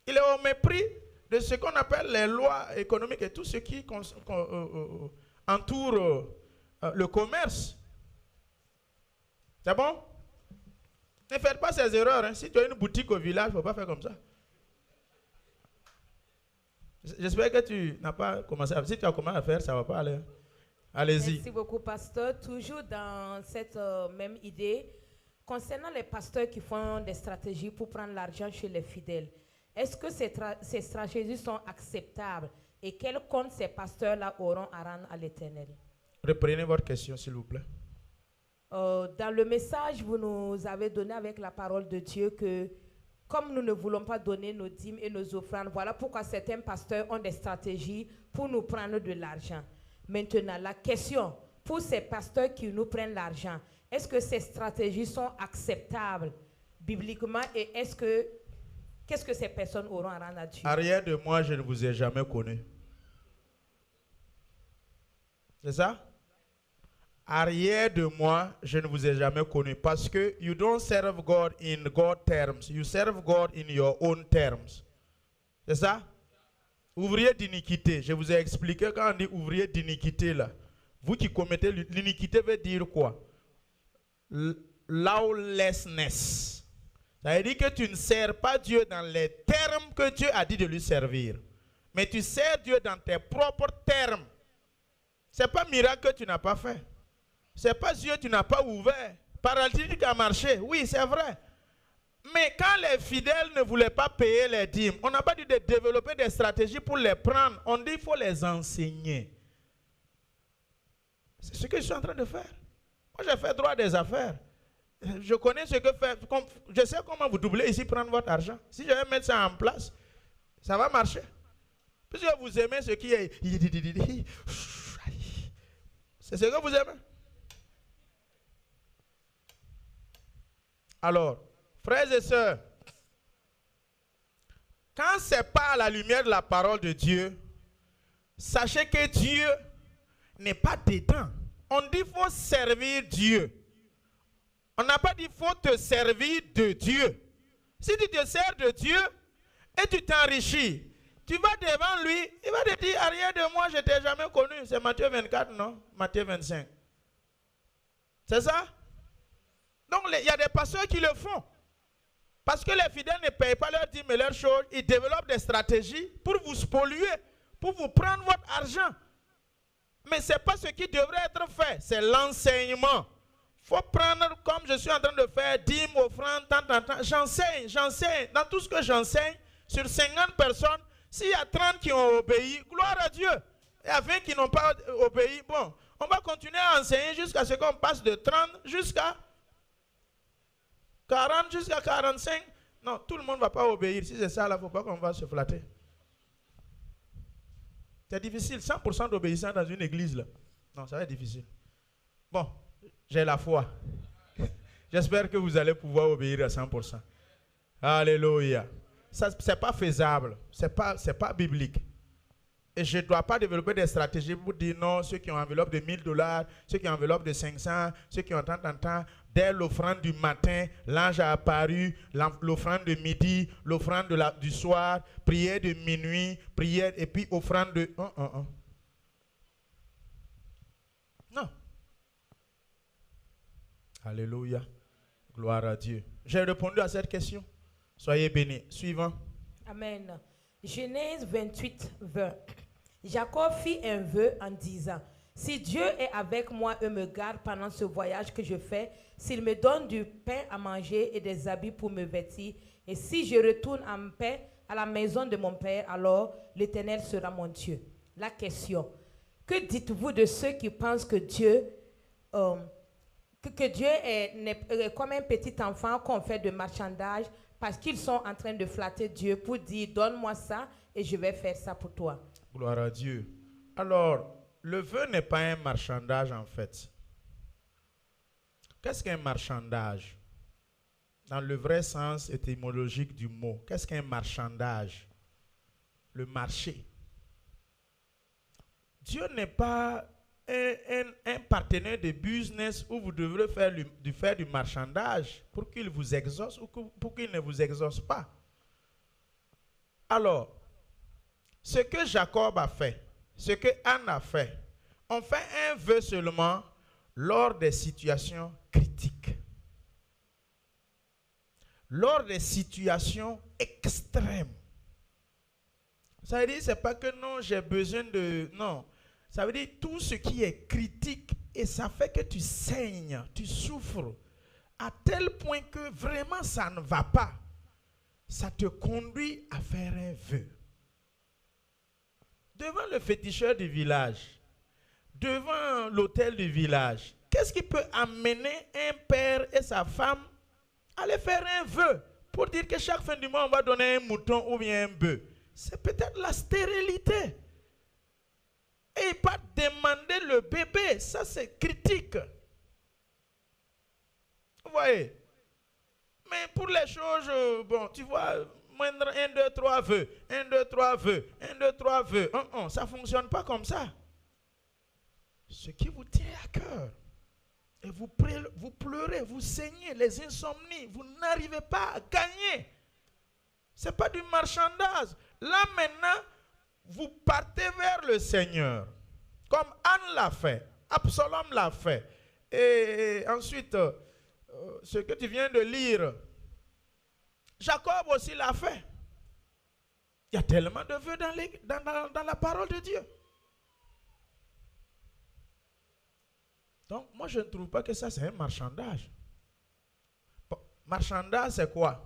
Il est au mépris de ce qu'on appelle les lois économiques et tout ce qui entoure le commerce. C'est bon? Ne faites pas ces erreurs. Hein. Si tu as une boutique au village, il ne faut pas faire comme ça. J'espère que tu n'as pas commencé à... Si tu as commencé à faire, ça ne va pas aller. Allez-y. Merci beaucoup, pasteur. Toujours dans cette même idée, concernant les pasteurs qui font des stratégies pour prendre l'argent chez les fidèles, est-ce que ces stratégies sont acceptables et quel compte ces pasteurs-là auront à rendre à l'Éternel? Reprenez votre question, s'il vous plaît. Dans le message, vous nous avez donné avec la parole de Dieu que comme nous ne voulons pas donner nos dîmes et nos offrandes, voilà pourquoi certains pasteurs ont des stratégies pour nous prendre de l'argent. Maintenant, la question, pour ces pasteurs qui nous prennent l'argent, est-ce que ces stratégies sont acceptables bibliquement et qu'est-ce que ces personnes auront à rendre à Dieu? Arrière de moi, je ne vous ai jamais connu. C'est ça? Arrière de moi, je ne vous ai jamais connu parce que you don't serve God in God terms. You serve God in your own terms. C'est ça? Ouvrier d'iniquité. Je vous ai expliqué quand on dit ouvrier d'iniquité là. Vous qui commettez l'iniquité veut dire quoi? Lawlessness. Ça veut dire que tu ne sers pas Dieu dans les termes que Dieu a dit de lui servir. Mais tu sers Dieu dans tes propres termes. Ce n'est pas miracle que tu n'as pas fait. Ce n'est pas Dieu que tu n'as pas ouvert. Paralytique a marché. Oui, c'est vrai. Mais quand les fidèles ne voulaient pas payer les dîmes, on n'a pas dit de développer des stratégies pour les prendre. On dit qu'il faut les enseigner. C'est ce que je suis en train de faire. Moi, j'ai fait droit des affaires. Je connais ce que faire. Je sais comment vous doubler ici, prendre votre argent. Si je vais mettre ça en place, Ça va marcher. Puisque vous aimez ce qui est... C'est ce que vous aimez. Alors, frères et sœurs, quand ce n'est pas à la lumière de la parole de Dieu, sachez que Dieu n'est pas dedans. On dit qu'il faut servir Dieu. On n'a pas dit qu'il faut te servir de Dieu. Si tu te sers de Dieu et tu t'enrichis, tu vas devant lui, il va te dire, arrière de moi, je ne t'ai jamais connu. C'est Matthieu 24, non? Matthieu 25. C'est ça? Donc, il y a des pasteurs qui le font. Parce que les fidèles ne payent pas leurs dîmes et leurs choses, ils développent des stratégies pour vous spolier, pour vous prendre votre argent. Mais ce n'est pas ce qui devrait être fait, c'est l'enseignement. Il faut prendre, comme je suis en train de faire, dîmes, offrandes, tant. J'enseigne. Dans tout ce que j'enseigne, sur 50 personnes, s'il y a 30 qui ont obéi, gloire à Dieu. Et à 20 qui n'ont pas obéi, bon, on va continuer à enseigner jusqu'à ce qu'on passe de 30 jusqu'à 40, jusqu'à 45. Non, tout le monde ne va pas obéir. Si c'est ça, il ne faut pas qu'on va se flatter. C'est difficile, 100% d'obéissance dans une église. Là. Non, ça va être difficile. Bon, j'ai la foi. J'espère que vous allez pouvoir obéir à 100%. Alléluia. Ce n'est pas faisable. Ce n'est pas biblique. Et je ne dois pas développer des stratégies pour dire non, ceux qui ont enveloppe de $1000, ceux qui ont enveloppe de 500, ceux qui ont tant. Dès l'offrande du matin, l'ange a apparu, l'offrande de midi, l'offrande du soir, prière de minuit, prière et puis offrande de... Non. Alléluia. Gloire à Dieu. J'ai répondu à cette question. Soyez bénis. Suivant. Amen. Genèse 28, 20. Jacob fit un vœu en disant, si Dieu est avec moi et me garde pendant ce voyage que je fais, s'il me donne du pain à manger et des habits pour me vêtir, et si je retourne en paix à la maison de mon père, alors l'Éternel sera mon Dieu. La question, que dites-vous de ceux qui pensent que Dieu est comme un petit enfant qu'on fait de marchandage parce qu'ils sont en train de flatter Dieu pour dire, donne-moi ça et je vais faire ça pour toi. Gloire à Dieu. Alors, le vœu n'est pas un marchandage en fait. Qu'est-ce qu'un marchandage? Dans le vrai sens étymologique du mot, qu'est-ce qu'un marchandage? Le marché. Dieu n'est pas un partenaire de business où vous devrez faire du marchandage pour qu'il vous exauce ou pour qu'il ne vous exauce pas. Alors, ce que Jacob a fait, ce que Anne a fait, on fait un vœu seulement lors des situations critiques. Lors des situations extrêmes. Ça veut dire, ce n'est pas que non, j'ai besoin de... Non. Ça veut dire tout ce qui est critique et ça fait que tu saignes, tu souffres à tel point que vraiment ça ne va pas. Ça te conduit à faire un vœu. Devant le féticheur du village, devant l'hôtel du village, qu'est-ce qui peut amener un père et sa femme à aller faire un vœu pour dire que chaque fin du mois on va donner un mouton ou bien un bœuf? C'est peut-être la stérilité. Et pas demander le bébé, ça c'est critique. Vous voyez? Mais pour les choses, bon, tu vois, moindre 1, 2, 3 vœux, 1, 2, 3 vœux, 1, 2, 3 vœux, ça ne fonctionne pas comme ça. Ce qui vous tient à cœur, et vous pleurez, vous saignez, les insomnies, vous n'arrivez pas à gagner. Ce n'est pas du marchandage. Là maintenant, vous partez vers le Seigneur, comme Anne l'a fait, Absalom l'a fait. Et ensuite, ce que tu viens de lire, Jacob aussi l'a fait. Il y a tellement de vœux dans la parole de Dieu. Donc, moi, je ne trouve pas que ça, c'est un marchandage. Bon, marchandage, c'est quoi?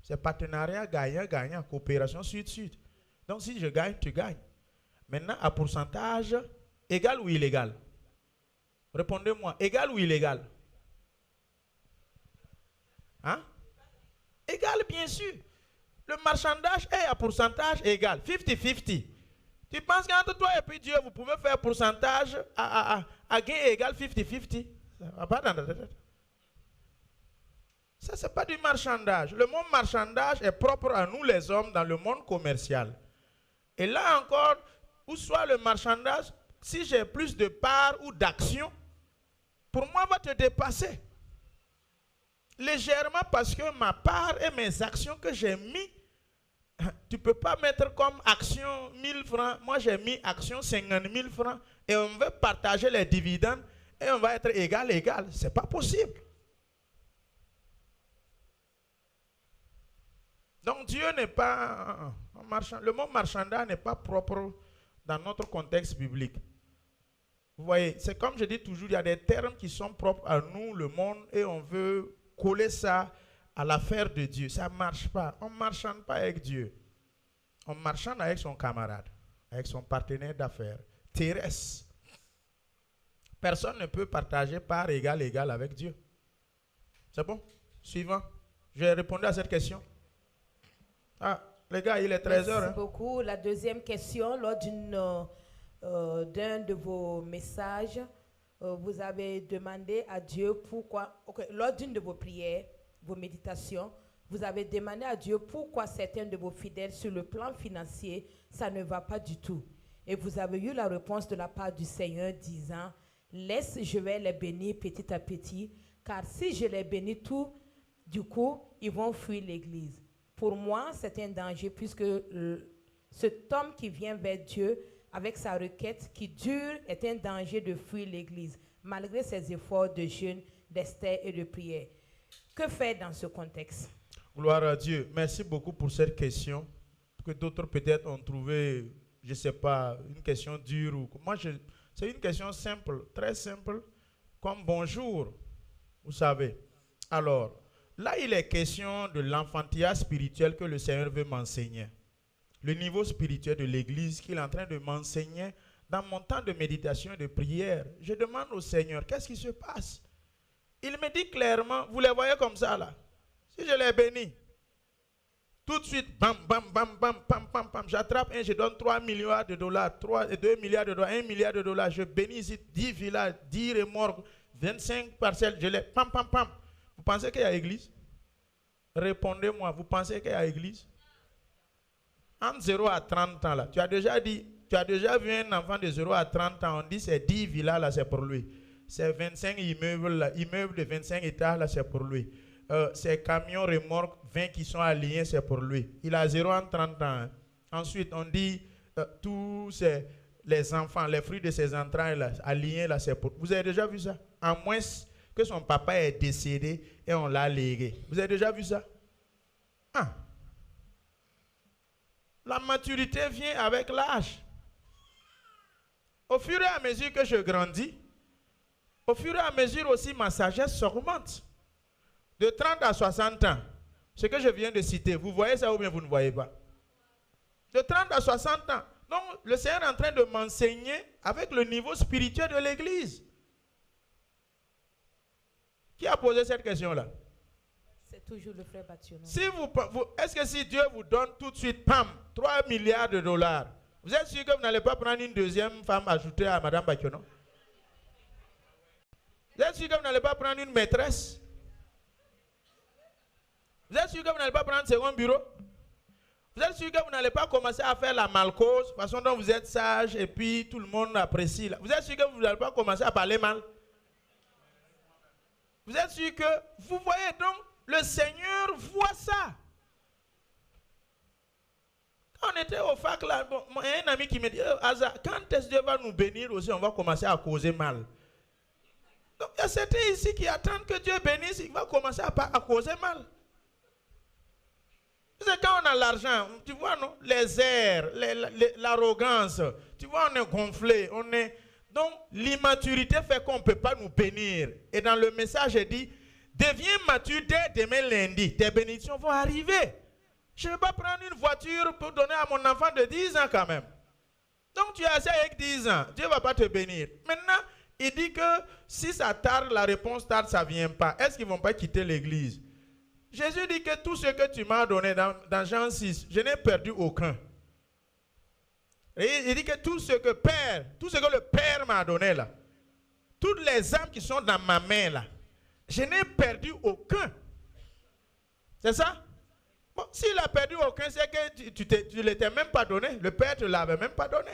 C'est partenariat gagnant-gagnant, coopération sud-sud. Donc, si je gagne, tu gagnes. Maintenant, à pourcentage, égal ou illégal? Répondez-moi, égal ou illégal? Hein? Égal, bien sûr. Le marchandage est à pourcentage égal, 50-50. Tu penses qu'entre toi et puis Dieu, vous pouvez faire pourcentage à gain égal 50-50? Ça va pas dans ta tête. Ça, ce n'est pas du marchandage. Le mot marchandage est propre à nous les hommes dans le monde commercial. Et là encore, où soit le marchandage, si j'ai plus de parts ou d'actions, pour moi, va te dépasser. Légèrement parce que ma part et mes actions que j'ai mis, tu ne peux pas mettre comme action 1000 francs. Moi, j'ai mis action 50 000 francs et on veut partager les dividendes et on va être égal. Ce n'est pas possible. Donc Dieu n'est pas un marchand. Le mot marchandage n'est pas propre dans notre contexte biblique. Vous voyez, c'est comme je dis toujours, il y a des termes qui sont propres à nous, le monde, et on veut coller ça à l'affaire de Dieu. Ça ne marche pas. On ne marchande pas avec Dieu. On marchande avec son camarade, avec son partenaire d'affaires, terrestre. Personne ne peut partager part égale avec Dieu. C'est bon? Suivant. Je vais répondre à cette question. Ah, les gars, il est 13h. Merci beaucoup. La deuxième question, lors d'un de vos messages, vous avez demandé à Dieu pourquoi, lors d'une de vos prières, vos méditations, vous avez demandé à Dieu pourquoi certains de vos fidèles sur le plan financier, ça ne va pas du tout. Et vous avez eu la réponse de la part du Seigneur disant, laisse, je vais les bénir petit à petit, car si je les bénis tout, du coup, ils vont fuir l'église. Pour moi, c'est un danger puisque cet homme qui vient vers Dieu avec sa requête qui dure est un danger de fuir l'église, malgré ses efforts de jeûne, d'esther et de prière. Que faire dans ce contexte? Gloire à Dieu. Merci beaucoup pour cette question. Que d'autres peut-être ont trouvé, je ne sais pas, une question dure. Moi, c'est une question simple, très simple, comme bonjour, vous savez. Alors, là, il est question de l'enfantillage spirituel que le Seigneur veut m'enseigner. Le niveau spirituel de l'Église qu'il est en train de m'enseigner dans mon temps de méditation et de prière. Je demande au Seigneur, qu'est-ce qui se passe? Il me dit clairement, vous les voyez comme ça là. Si je les bénis, tout de suite, bam, bam, bam, bam, bam, bam, bam, j'attrape un, je donne 3 milliards de dollars, 2 milliards de dollars, 1 milliard de dollars, je bénis ici 10 villages, 10 remorques, 25 parcelles, je les pam, pam, pam. Vous pensez qu'il y a église? Répondez-moi, vous pensez qu'il y a église? Entre 0 à 30 ans là, tu as déjà vu un enfant de 0 à 30 ans, on dit c'est 10 villas là, c'est pour lui. C'est 25 immeubles là, immeubles de 25 étages là, c'est pour lui. Ces camions remorques 20 qui sont alignés, c'est pour lui. Il a 0 à 30 ans. Hein. Ensuite, on dit tous les enfants, les fruits de ses entrailles là, alignés là, c'est pour. Vous avez déjà vu ça? À moins que son papa est décédé et on l'a légué. Vous avez déjà vu ça? Ah. La maturité vient avec l'âge. Au fur et à mesure que je grandis, au fur et à mesure aussi ma sagesse s'augmente. De 30 à 60 ans, ce que je viens de citer, vous voyez ça ou bien vous ne voyez pas? De 30 à 60 ans. Donc le Seigneur est en train de m'enseigner avec le niveau spirituel de l'Église. Qui a posé cette question-là? C'est toujours le frère Bationa. Si est-ce que si Dieu vous donne tout de suite, pam, 3 milliards de dollars, vous êtes sûr que vous n'allez pas prendre une deuxième femme ajoutée à Mme Bationa? Vous êtes sûr que vous n'allez pas prendre une maîtresse? Vous êtes sûr que vous n'allez pas prendre un second bureau? Vous êtes sûr que vous n'allez pas commencer à faire la malcause, façon dont vous êtes sage et puis tout le monde apprécie. Vous êtes sûr que vous n'allez pas commencer à parler mal? Vous êtes sûr que vous voyez donc, le Seigneur voit ça. Quand on était au fac là, bon, il y a un ami qui me dit, Asa, quand est-ce que Dieu va nous bénir aussi, on va commencer à causer mal. Donc il y a certains ici qui attendent que Dieu bénisse, il va commencer à causer mal. C'est quand on a l'argent, tu vois, non, les airs, l'arrogance, tu vois, on est gonflé, on est... Donc, l'immaturité fait qu'on ne peut pas nous bénir. Et dans le message, il dit, deviens mature dès demain lundi, tes bénédictions vont arriver. Je ne vais pas prendre une voiture pour donner à mon enfant de 10 ans quand même. Donc, tu es assis avec 10 ans, Dieu ne va pas te bénir. Maintenant, il dit que si ça tarde, la réponse tarde, ça ne vient pas. Est-ce qu'ils ne vont pas quitter l'église? Jésus dit que tout ce que tu m'as donné dans Jean 6, je n'ai perdu aucun. Et il dit que tout ce que le Père m'a donné là, toutes les âmes qui sont dans ma main là, je n'ai perdu aucun. C'est ça? Bon, s'il a perdu aucun, c'est que tu ne l'étais même pas donné. Le Père ne te l'avait même pas donné.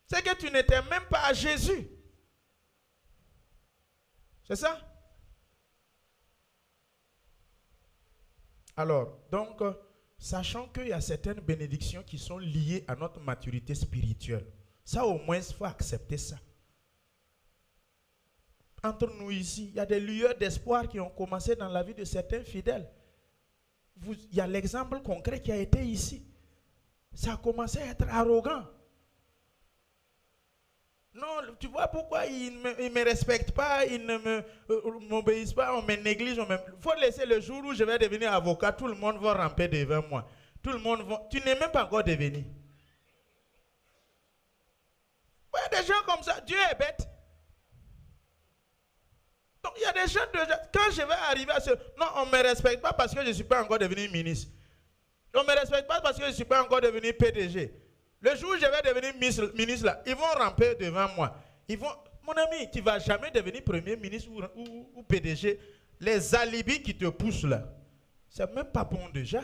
C'est que tu n'étais même pas à Jésus. C'est ça? Alors, donc, sachant qu'il y a certaines bénédictions qui sont liées à notre maturité spirituelle. Ça, au moins, il faut accepter ça. Entre nous ici, il y a des lueurs d'espoir qui ont commencé dans la vie de certains fidèles. Il y a l'exemple concret qui a été ici. Ça a commencé à être arrogant. Non, tu vois pourquoi ils ne me respectent pas, ils ne m'obéissent pas, on me néglige. Il faut laisser le jour où je vais devenir avocat, tout le monde va ramper devant moi. Tout le monde va... Tu n'es même pas encore devenu. Il y a des gens comme ça, Dieu est bête. Donc il y a des gens, quand je vais arriver à ce... Non, on ne me respecte pas parce que je ne suis pas encore devenu ministre. On ne me respecte pas parce que je ne suis pas encore devenu PDG. Le jour où je vais devenir ministre, là, ils vont ramper devant moi. Mon ami, tu ne vas jamais devenir premier ministre ou PDG. Les alibis qui te poussent là, c'est même pas bon déjà.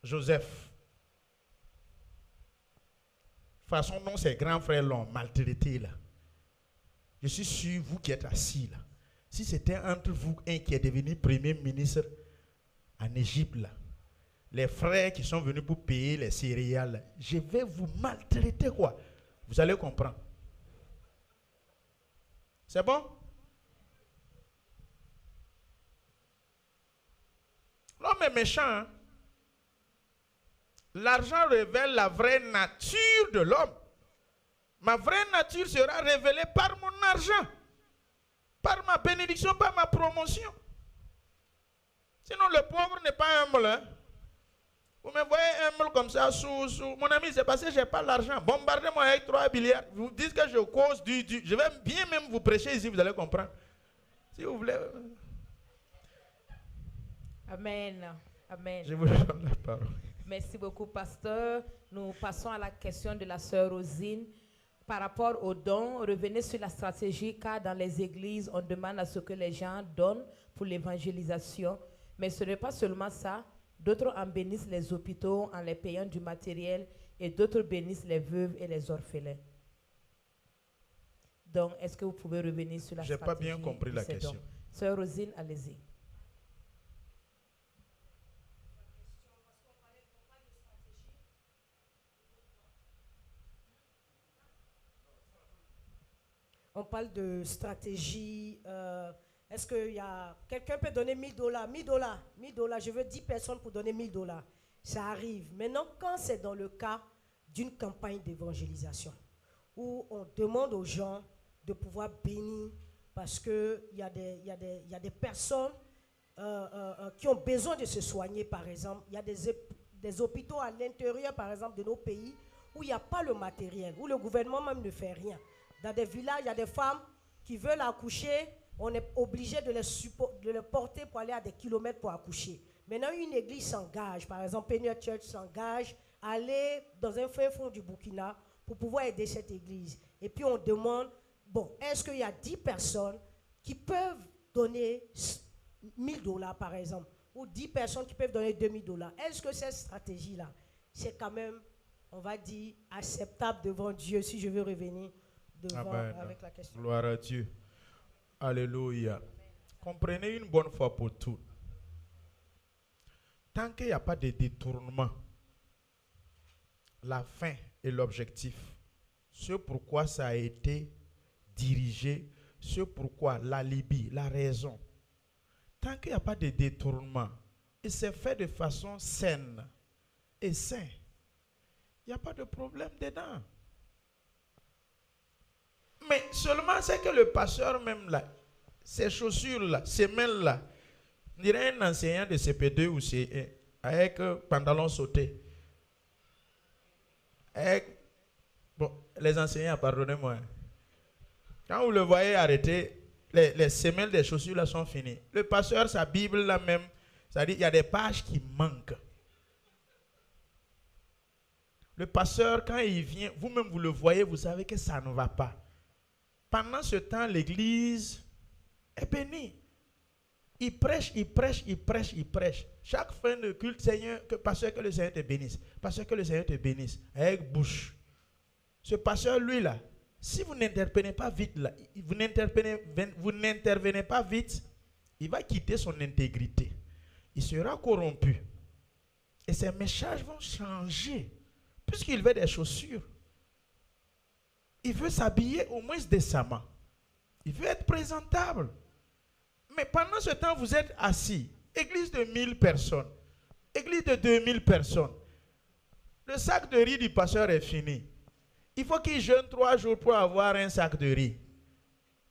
Joseph. De toute façon, non, ses grands frères l'ont maltraité là. Je suis sûr, vous qui êtes assis là, si c'était entre vous un qui est devenu premier ministre en Égypte là, les frères qui sont venus pour payer les céréales, je vais vous maltraiter quoi. Vous allez comprendre. C'est bon? L'homme est méchant. Hein? L'argent révèle la vraie nature de l'homme. Ma vraie nature sera révélée par mon argent, par ma bénédiction, par ma promotion. Sinon, le pauvre n'est pas humble. Hein? Vous me voyez humble comme ça, mon ami, c'est parce que je n'ai pas l'argent. Bombardez-moi avec 3 milliards. Vous dites que je cause je vais bien même vous prêcher ici, vous allez comprendre. Si vous voulez. Amen. Amen. Je vous donne la parole. Merci beaucoup, pasteur. Nous passons à la question de la sœur Rosine. Par rapport aux dons, revenez sur la stratégie car dans les églises, on demande à ce que les gens donnent pour l'évangélisation. Mais ce n'est pas seulement ça. D'autres en bénissent les hôpitaux en les payant du matériel et d'autres bénissent les veuves et les orphelins. Donc, est-ce que vous pouvez revenir sur la stratégie? Je n'ai pas bien compris la question. Sœur Rosine, allez-y. On parle de stratégie. Est-ce que quelqu'un peut donner $1000? 1000 $. Je veux 10 personnes pour donner $1000. Ça arrive. Maintenant, quand c'est dans le cas d'une campagne d'évangélisation, où on demande aux gens de pouvoir bénir, parce qu'il y a des personnes qui ont besoin de se soigner, par exemple. Il y a des hôpitaux à l'intérieur, par exemple, de nos pays, où il n'y a pas le matériel, où le gouvernement même ne fait rien. Dans des villages, il y a des femmes qui veulent accoucher, on est obligé de les porter pour aller à des kilomètres pour accoucher. Maintenant, une église s'engage, par exemple, Peniel Church s'engage à aller dans un fin fond du Burkina pour pouvoir aider cette église. Et puis on demande, bon, est-ce qu'il y a 10 personnes qui peuvent donner $1000 par exemple, ou 10 personnes qui peuvent donner $2000? Est-ce que cette stratégie-là, c'est quand même, on va dire, acceptable devant Dieu si je veux revenir devant avec la question? Gloire à Dieu. Alléluia. Comprenez une bonne fois pour toutes. Tant qu'il n'y a pas de détournement, la fin et l'objectif, ce pourquoi ça a été dirigé, ce pourquoi l'alibi, la raison, tant qu'il n'y a pas de détournement, et c'est fait de façon saine et sain, il n'y a pas de problème dedans. Mais seulement c'est que le pasteur même là, ces chaussures là, ces semelles là, on dirait un enseignant de CP2 ou C1 avec pantalon sauté. Bon, les enseignants, pardonnez-moi. Quand vous le voyez arrêter, les semelles des chaussures là sont finies. Le pasteur, sa Bible là même, c'est-à-dire il y a des pages qui manquent. Le pasteur, quand il vient, vous-même vous le voyez, vous savez que ça ne va pas. Pendant ce temps, l'église est bénie. Il prêche, il prêche, il prêche, il prêche. Chaque fin de culte, Seigneur, pasteur, que le Seigneur te bénisse. Pasteur, que le Seigneur te bénisse. Avec bouche. Ce pasteur, lui là, si vous n'intervenez pas vite là, vous n'intervenez pas vite, il va quitter son intégrité. Il sera corrompu. Et ses messages vont changer. Puisqu'il veut des chaussures. Il veut s'habiller au moins décemment. Il veut être présentable. Mais pendant ce temps, vous êtes assis. Église de 1000 personnes. Église de 2000 personnes. Le sac de riz du pasteur est fini. Il faut qu'il jeûne 3 jours pour avoir un sac de riz.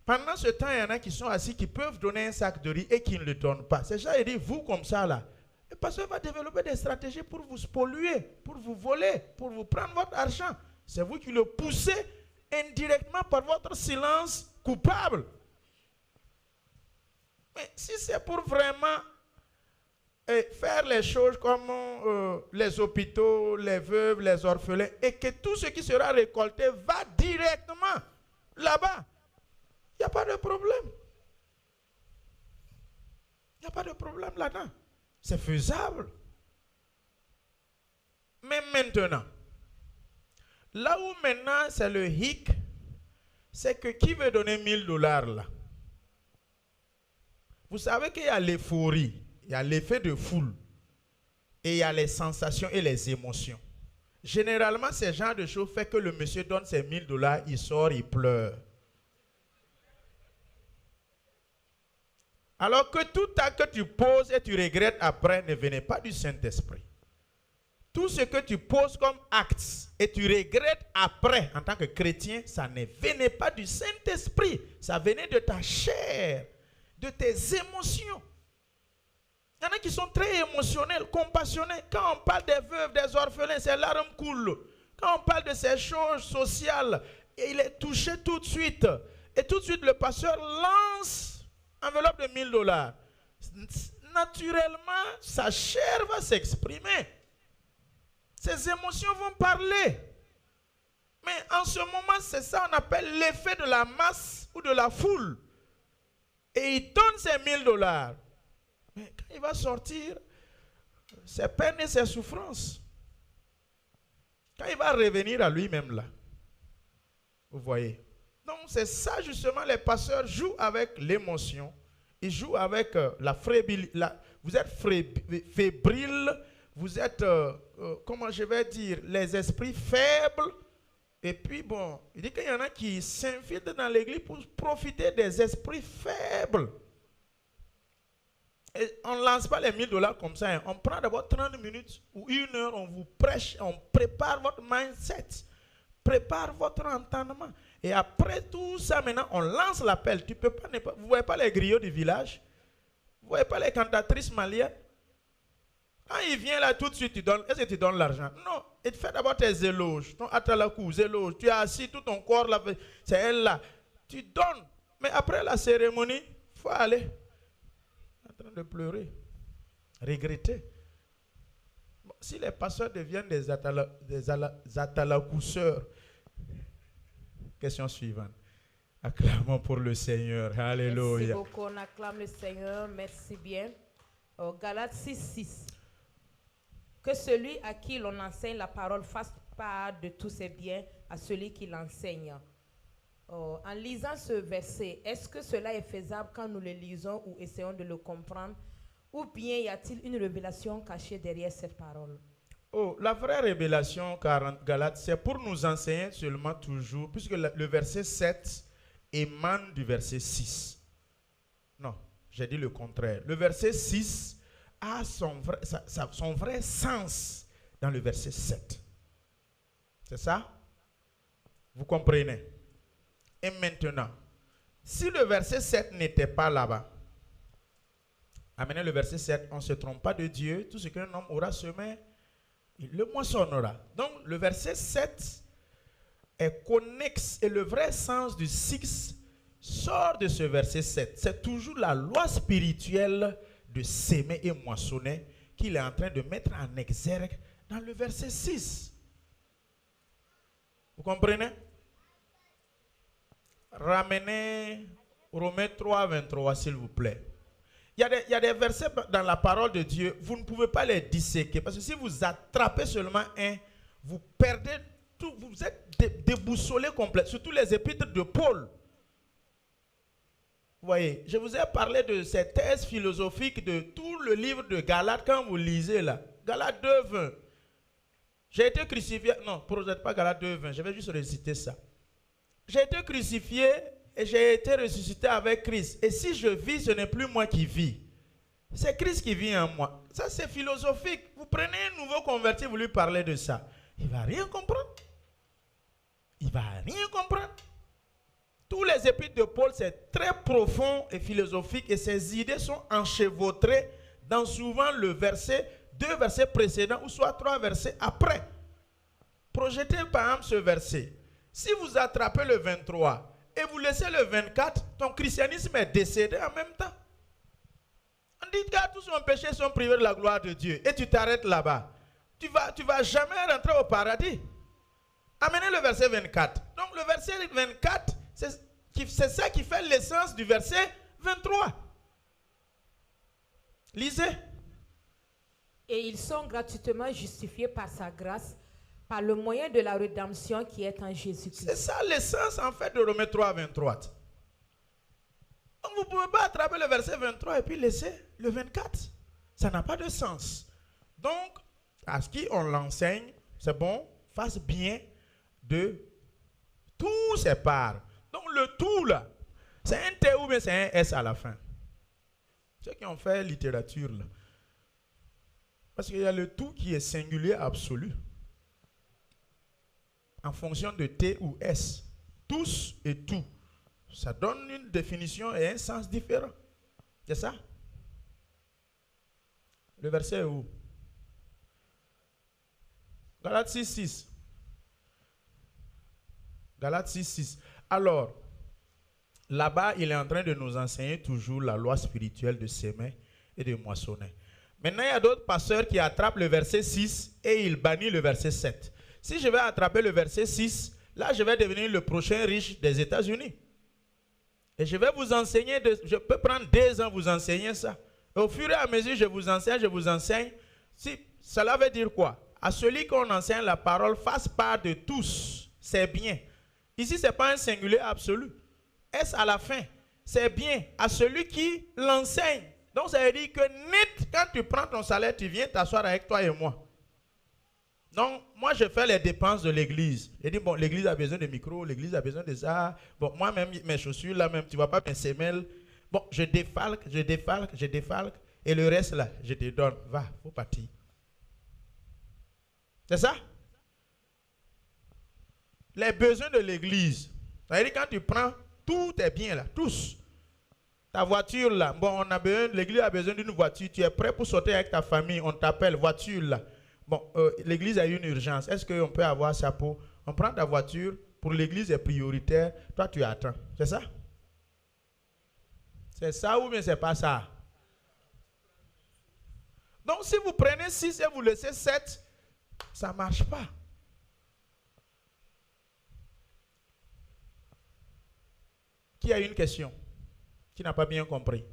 Pendant ce temps, il y en a qui sont assis, qui peuvent donner un sac de riz et qui ne le donnent pas. C'est ça, il dit, vous comme ça là. Le pasteur va développer des stratégies pour vous polluer, pour vous voler, pour vous prendre votre argent. C'est vous qui le poussez indirectement par votre silence coupable. Mais si c'est pour vraiment faire les choses comme les hôpitaux, les veuves, les orphelins, et que tout ce qui sera récolté va directement là-bas, il n'y a pas de problème. Il n'y a pas de problème là-dedans. C'est faisable. Mais maintenant, là où maintenant c'est le hic, c'est que qui veut donner $1000 là? Vous savez qu'il y a l'euphorie, il y a l'effet de foule, et il y a les sensations et les émotions. Généralement, ce genre de choses fait que le monsieur donne ses $1000, il sort, il pleure. Alors que tout acte que tu poses et tu regrettes après ne venait pas du Saint-Esprit. Tout ce que tu poses comme acte et tu regrettes après en tant que chrétien, ça ne venait pas du Saint-Esprit. Ça venait de ta chair, de tes émotions. Il y en a qui sont très émotionnels, compassionnés. Quand on parle des veuves, des orphelins, ses larmes coulent. Quand on parle de ces choses sociales, il est touché tout de suite. Et tout de suite, le pasteur lance enveloppe de $1000. Naturellement, sa chair va s'exprimer. Ses émotions vont parler. Mais en ce moment, c'est ça qu'on appelle l'effet de la masse ou de la foule. Et il donne ses $1000. Mais quand il va sortir, ses peines et ses souffrances. Quand il va revenir à lui-même là. Vous voyez. Donc c'est ça justement, les pasteurs jouent avec l'émotion. Ils jouent avec la fébrilité. Vous êtes fébrile. Vous êtes, comment je vais dire, les esprits faibles. Et puis bon, il dit qu'il y en a qui s'infiltrent dans l'église pour profiter des esprits faibles. Et on ne lance pas les $1000 comme ça. Hein. On prend d'abord 30 minutes ou 1 heure, on vous prêche, on prépare votre mindset, prépare votre entendement. Et après tout ça, maintenant, on lance l'appel. Tu peux pas, vous ne voyez pas les griots du village? Vous ne voyez pas les cantatrices maliennes? Quand il vient là, tout de suite, tu donnes. Est-ce que tu donnes l'argent? Non. Il te fait d'abord tes éloges. Ton atalakou, éloges. Tu es assis, tout ton corps là, c'est elle là. Tu donnes. Mais après la cérémonie, il faut aller. En train de pleurer. Regretter. Bon, si les pasteurs deviennent des atalakousseurs, question suivante. Acclamons pour le Seigneur. Alléluia. Merci beaucoup. On acclame le Seigneur. Merci bien. Galates 6:6. Que celui à qui l'on enseigne la parole fasse part de tous ses biens à celui qui l'enseigne. En lisant ce verset, est-ce que cela est faisable quand nous le lisons ou essayons de le comprendre? Ou bien y a-t-il une révélation cachée derrière cette parole? Oh, la vraie révélation, Galates, c'est pour nous enseigner seulement toujours, puisque le verset 7 émane du verset 6. Non, j'ai dit le contraire. Le verset 6 a son vrai sens dans le verset 7. C'est ça? Vous comprenez? Et maintenant, si le verset 7 n'était pas là-bas, amenez le verset 7, on ne se trompe pas de Dieu, tout ce qu'un homme aura semé, il le moissonnera. Donc, le verset 7 est connexe et le vrai sens du 6 sort de ce verset 7. C'est toujours la loi spirituelle de s'aimer et moissonner qu'il est en train de mettre en exergue dans le verset 6. Vous comprenez? Ramenez Romains 3, 23, s'il vous plaît. Il y a des versets dans la parole de Dieu, vous ne pouvez pas les disséquer. Parce que si vous attrapez seulement un, vous perdez tout, vous êtes déboussolé complet. Surtout les épîtres de Paul. Vous voyez, je vous ai parlé de ces thèses philosophiques de tout le livre de Galates quand vous lisez là. Galates 2, 20. J'ai été crucifié. Non, projette pas Galates 2, 20. Je vais juste réciter ça. J'ai été crucifié et j'ai été ressuscité avec Christ. Et si je vis, ce n'est plus moi qui vis. C'est Christ qui vit en moi. Ça, c'est philosophique. Vous prenez un nouveau converti, vous lui parlez de ça. Il ne va rien comprendre. Il ne va rien comprendre. Tous les épîtres de Paul, c'est très profond et philosophique et ses idées sont enchevêtrées dans souvent le verset, 2 versets précédents ou soit 3 versets après. Projetez par exemple ce verset. Si vous attrapez le 23 et vous laissez le 24, ton christianisme est décédé en même temps. On dit que tous son péché sont privés de la gloire de Dieu et tu t'arrêtes là-bas. Tu vas jamais rentrer au paradis. Amenez le verset 24. Donc le verset 24, c'est ça qui fait l'essence du verset 23. Lisez. Et ils sont gratuitement justifiés par sa grâce, par le moyen de la rédemption qui est en Jésus-Christ. C'est ça l'essence en fait de Romains 3, 23. Donc vous ne pouvez pas attraper le verset 23 et puis laisser le 24. Ça n'a pas de sens. Donc, à ce qu'on l'enseigne, c'est bon, fasse bien de tous ses parts. Donc le tout là, c'est un T ou bien c'est un S à la fin. Ceux qui ont fait littérature là. Parce qu'il y a le tout qui est singulier absolu. En fonction de T ou S. Tous et tout. Ça donne une définition et un sens différent. C'est ça? Le verset est où? Galates 6, 6. Galates 6, 6. Alors, là-bas, il est en train de nous enseigner toujours la loi spirituelle de s'aimer et de moissonner. Maintenant, il y a d'autres pasteurs qui attrapent le verset 6 et ils bannissent le verset 7. Si je vais attraper le verset 6, là, je vais devenir le prochain riche des États-Unis. Et je vais vous enseigner, je peux prendre 2 ans vous enseigner ça. Et au fur et à mesure, je vous enseigne. Si, cela veut dire quoi? À celui qu'on enseigne la parole, fasse part de tous. C'est bien. Ici, ce n'est pas un singulier absolu. S à la fin. C'est bien. À celui qui l'enseigne. Donc, ça veut dire que net, quand tu prends ton salaire, tu viens t'asseoir avec toi et moi. Donc, moi, je fais les dépenses de l'église. Je dis, bon, l'église a besoin de micros, l'église a besoin de ça. Bon, moi-même, mes chaussures, là même, tu ne vois pas mes semelles. Bon, je défalque. Et le reste, là, je te donne. Va, faut partir. C'est ça? Les besoins de l'église. C'est-à-dire quand tu prends, tout est bien là, tous. Ta voiture là, bon, l'église a besoin d'une voiture. Tu es prêt pour sortir avec ta famille, on t'appelle, voiture là. Bon, l'église a une urgence. Est-ce qu'on peut avoir ça pour... On prend ta voiture, pour l'église est prioritaire, toi tu attends. C'est ça? C'est ça ou bien c'est pas ça? Donc si vous prenez 6 et vous laissez 7, ça ne marche pas. Qui a une question? Qui n'a pas bien compris?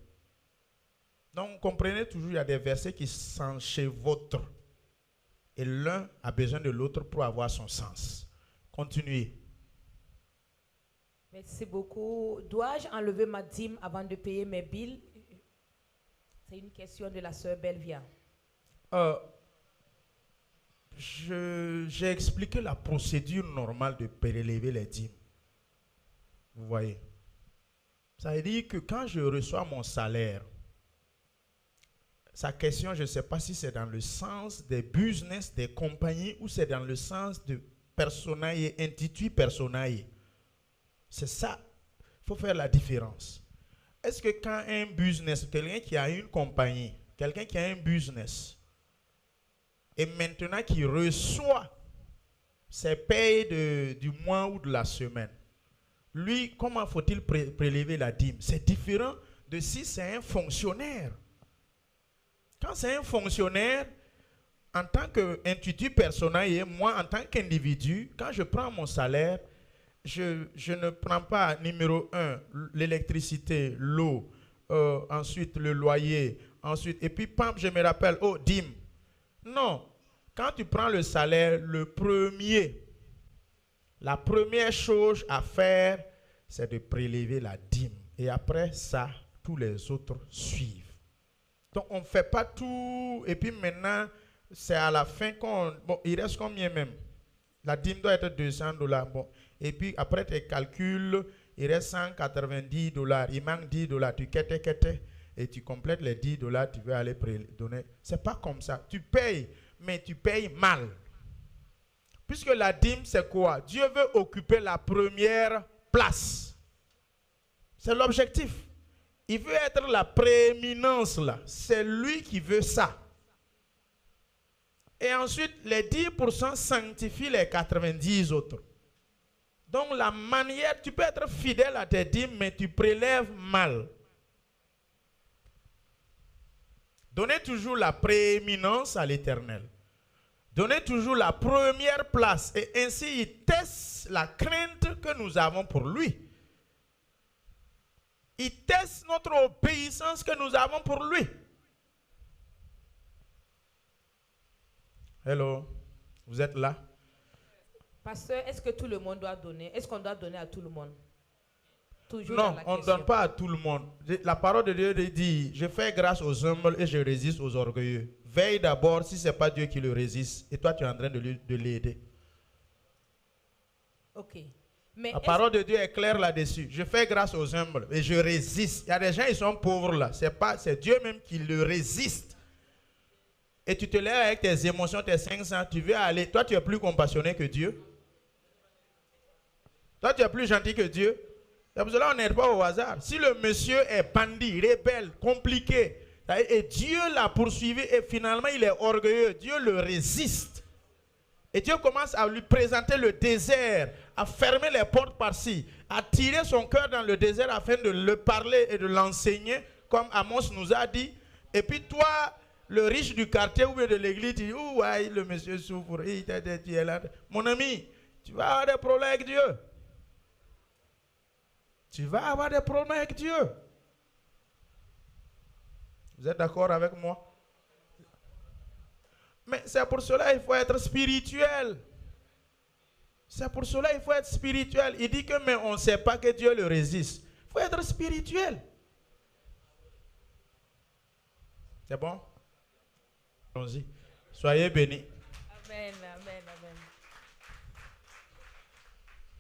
Donc comprenez toujours, il y a des versets qui s'enchevêtrent. Et l'un a besoin de l'autre pour avoir son sens. Continuez. Merci beaucoup. Dois-je enlever ma dîme avant de payer mes billes? C'est une question de la sœur Belvia. J'ai expliqué la procédure normale de prélever les dîmes. Vous voyez? Ça veut dire que quand je reçois mon salaire, sa question, je ne sais pas si c'est dans le sens des business, des compagnies, ou c'est dans le sens de personae, intitui personae. C'est ça. Il faut faire la différence. Est-ce que quand un business, quelqu'un qui a une compagnie, quelqu'un qui a un business, et maintenant qui reçoit ses payes du mois ou de la semaine, lui, comment faut-il prélever la dîme? C'est différent de si c'est un fonctionnaire. Quand c'est un fonctionnaire, en tant qu'individu personnel, moi en tant qu'individu, quand je prends mon salaire, je ne prends pas numéro 1, l'électricité, l'eau, ensuite le loyer, ensuite, et puis pam, je me rappelle, oh, dîme. Non, quand tu prends le salaire, la première chose à faire, c'est de prélever la dîme. Et après ça, tous les autres suivent. Donc, on ne fait pas tout. Et puis maintenant, c'est à la fin qu'on... Bon, il reste combien même? La dîme doit être $200. Bon. Et puis, après tes calculs, il reste $190. Il manque $10. Tu quêtes et tu complètes les $10. Tu veux aller donner. Ce n'est pas comme ça. Tu payes, mais tu payes mal. Puisque la dîme, c'est quoi? Dieu veut occuper la première place. C'est l'objectif. Il veut être la prééminence là. C'est lui qui veut ça. Et ensuite, les 10% sanctifient les 90 autres. Donc la manière, tu peux être fidèle à tes dîmes, mais tu prélèves mal. Donnez toujours la prééminence à l'Éternel. Donnez toujours la première place. Et ainsi, il teste la crainte que nous avons pour lui. Il teste notre obéissance que nous avons pour lui. Hello, vous êtes là? Pasteur, est-ce que tout le monde doit donner? Est-ce qu'on doit donner à tout le monde? Toujours non, on ne donne pas à tout le monde. La parole de Dieu dit, je fais grâce aux humbles et je résiste aux orgueilleux. Veille d'abord si ce n'est pas Dieu qui le résiste. Et toi, tu es en train de l'aider. Ok. Mais la parole de Dieu est claire là-dessus. Je fais grâce aux humbles et je résiste. Il y a des gens, ils sont pauvres là. C'est Dieu même qui le résiste. Et tu te lèves avec tes émotions, tes 500. Tu veux aller. Toi, tu es plus compassionné que Dieu. Toi, tu es plus gentil que Dieu. C'est pour cela qu'on n'aide pas au hasard. Si le monsieur est bandit, rebelle, compliqué, et Dieu l'a poursuivi et finalement il est orgueilleux, Dieu le résiste. Et Dieu commence à lui présenter le désert, à fermer les portes par-ci, à tirer son cœur dans le désert afin de le parler et de l'enseigner, comme Amos nous a dit. Et puis toi, le riche du quartier ou bien de l'église, tu dis, ouh, ouais, le monsieur souffre, tu es là. Mon ami, tu vas avoir des problèmes avec Dieu. Tu vas avoir des problèmes avec Dieu. Vous êtes d'accord avec moi? Mais c'est pour cela qu'il faut être spirituel. C'est pour cela qu'il faut être spirituel. Il dit que mais on ne sait pas que Dieu le résiste. Il faut être spirituel. C'est bon? Allons-y. Soyez bénis.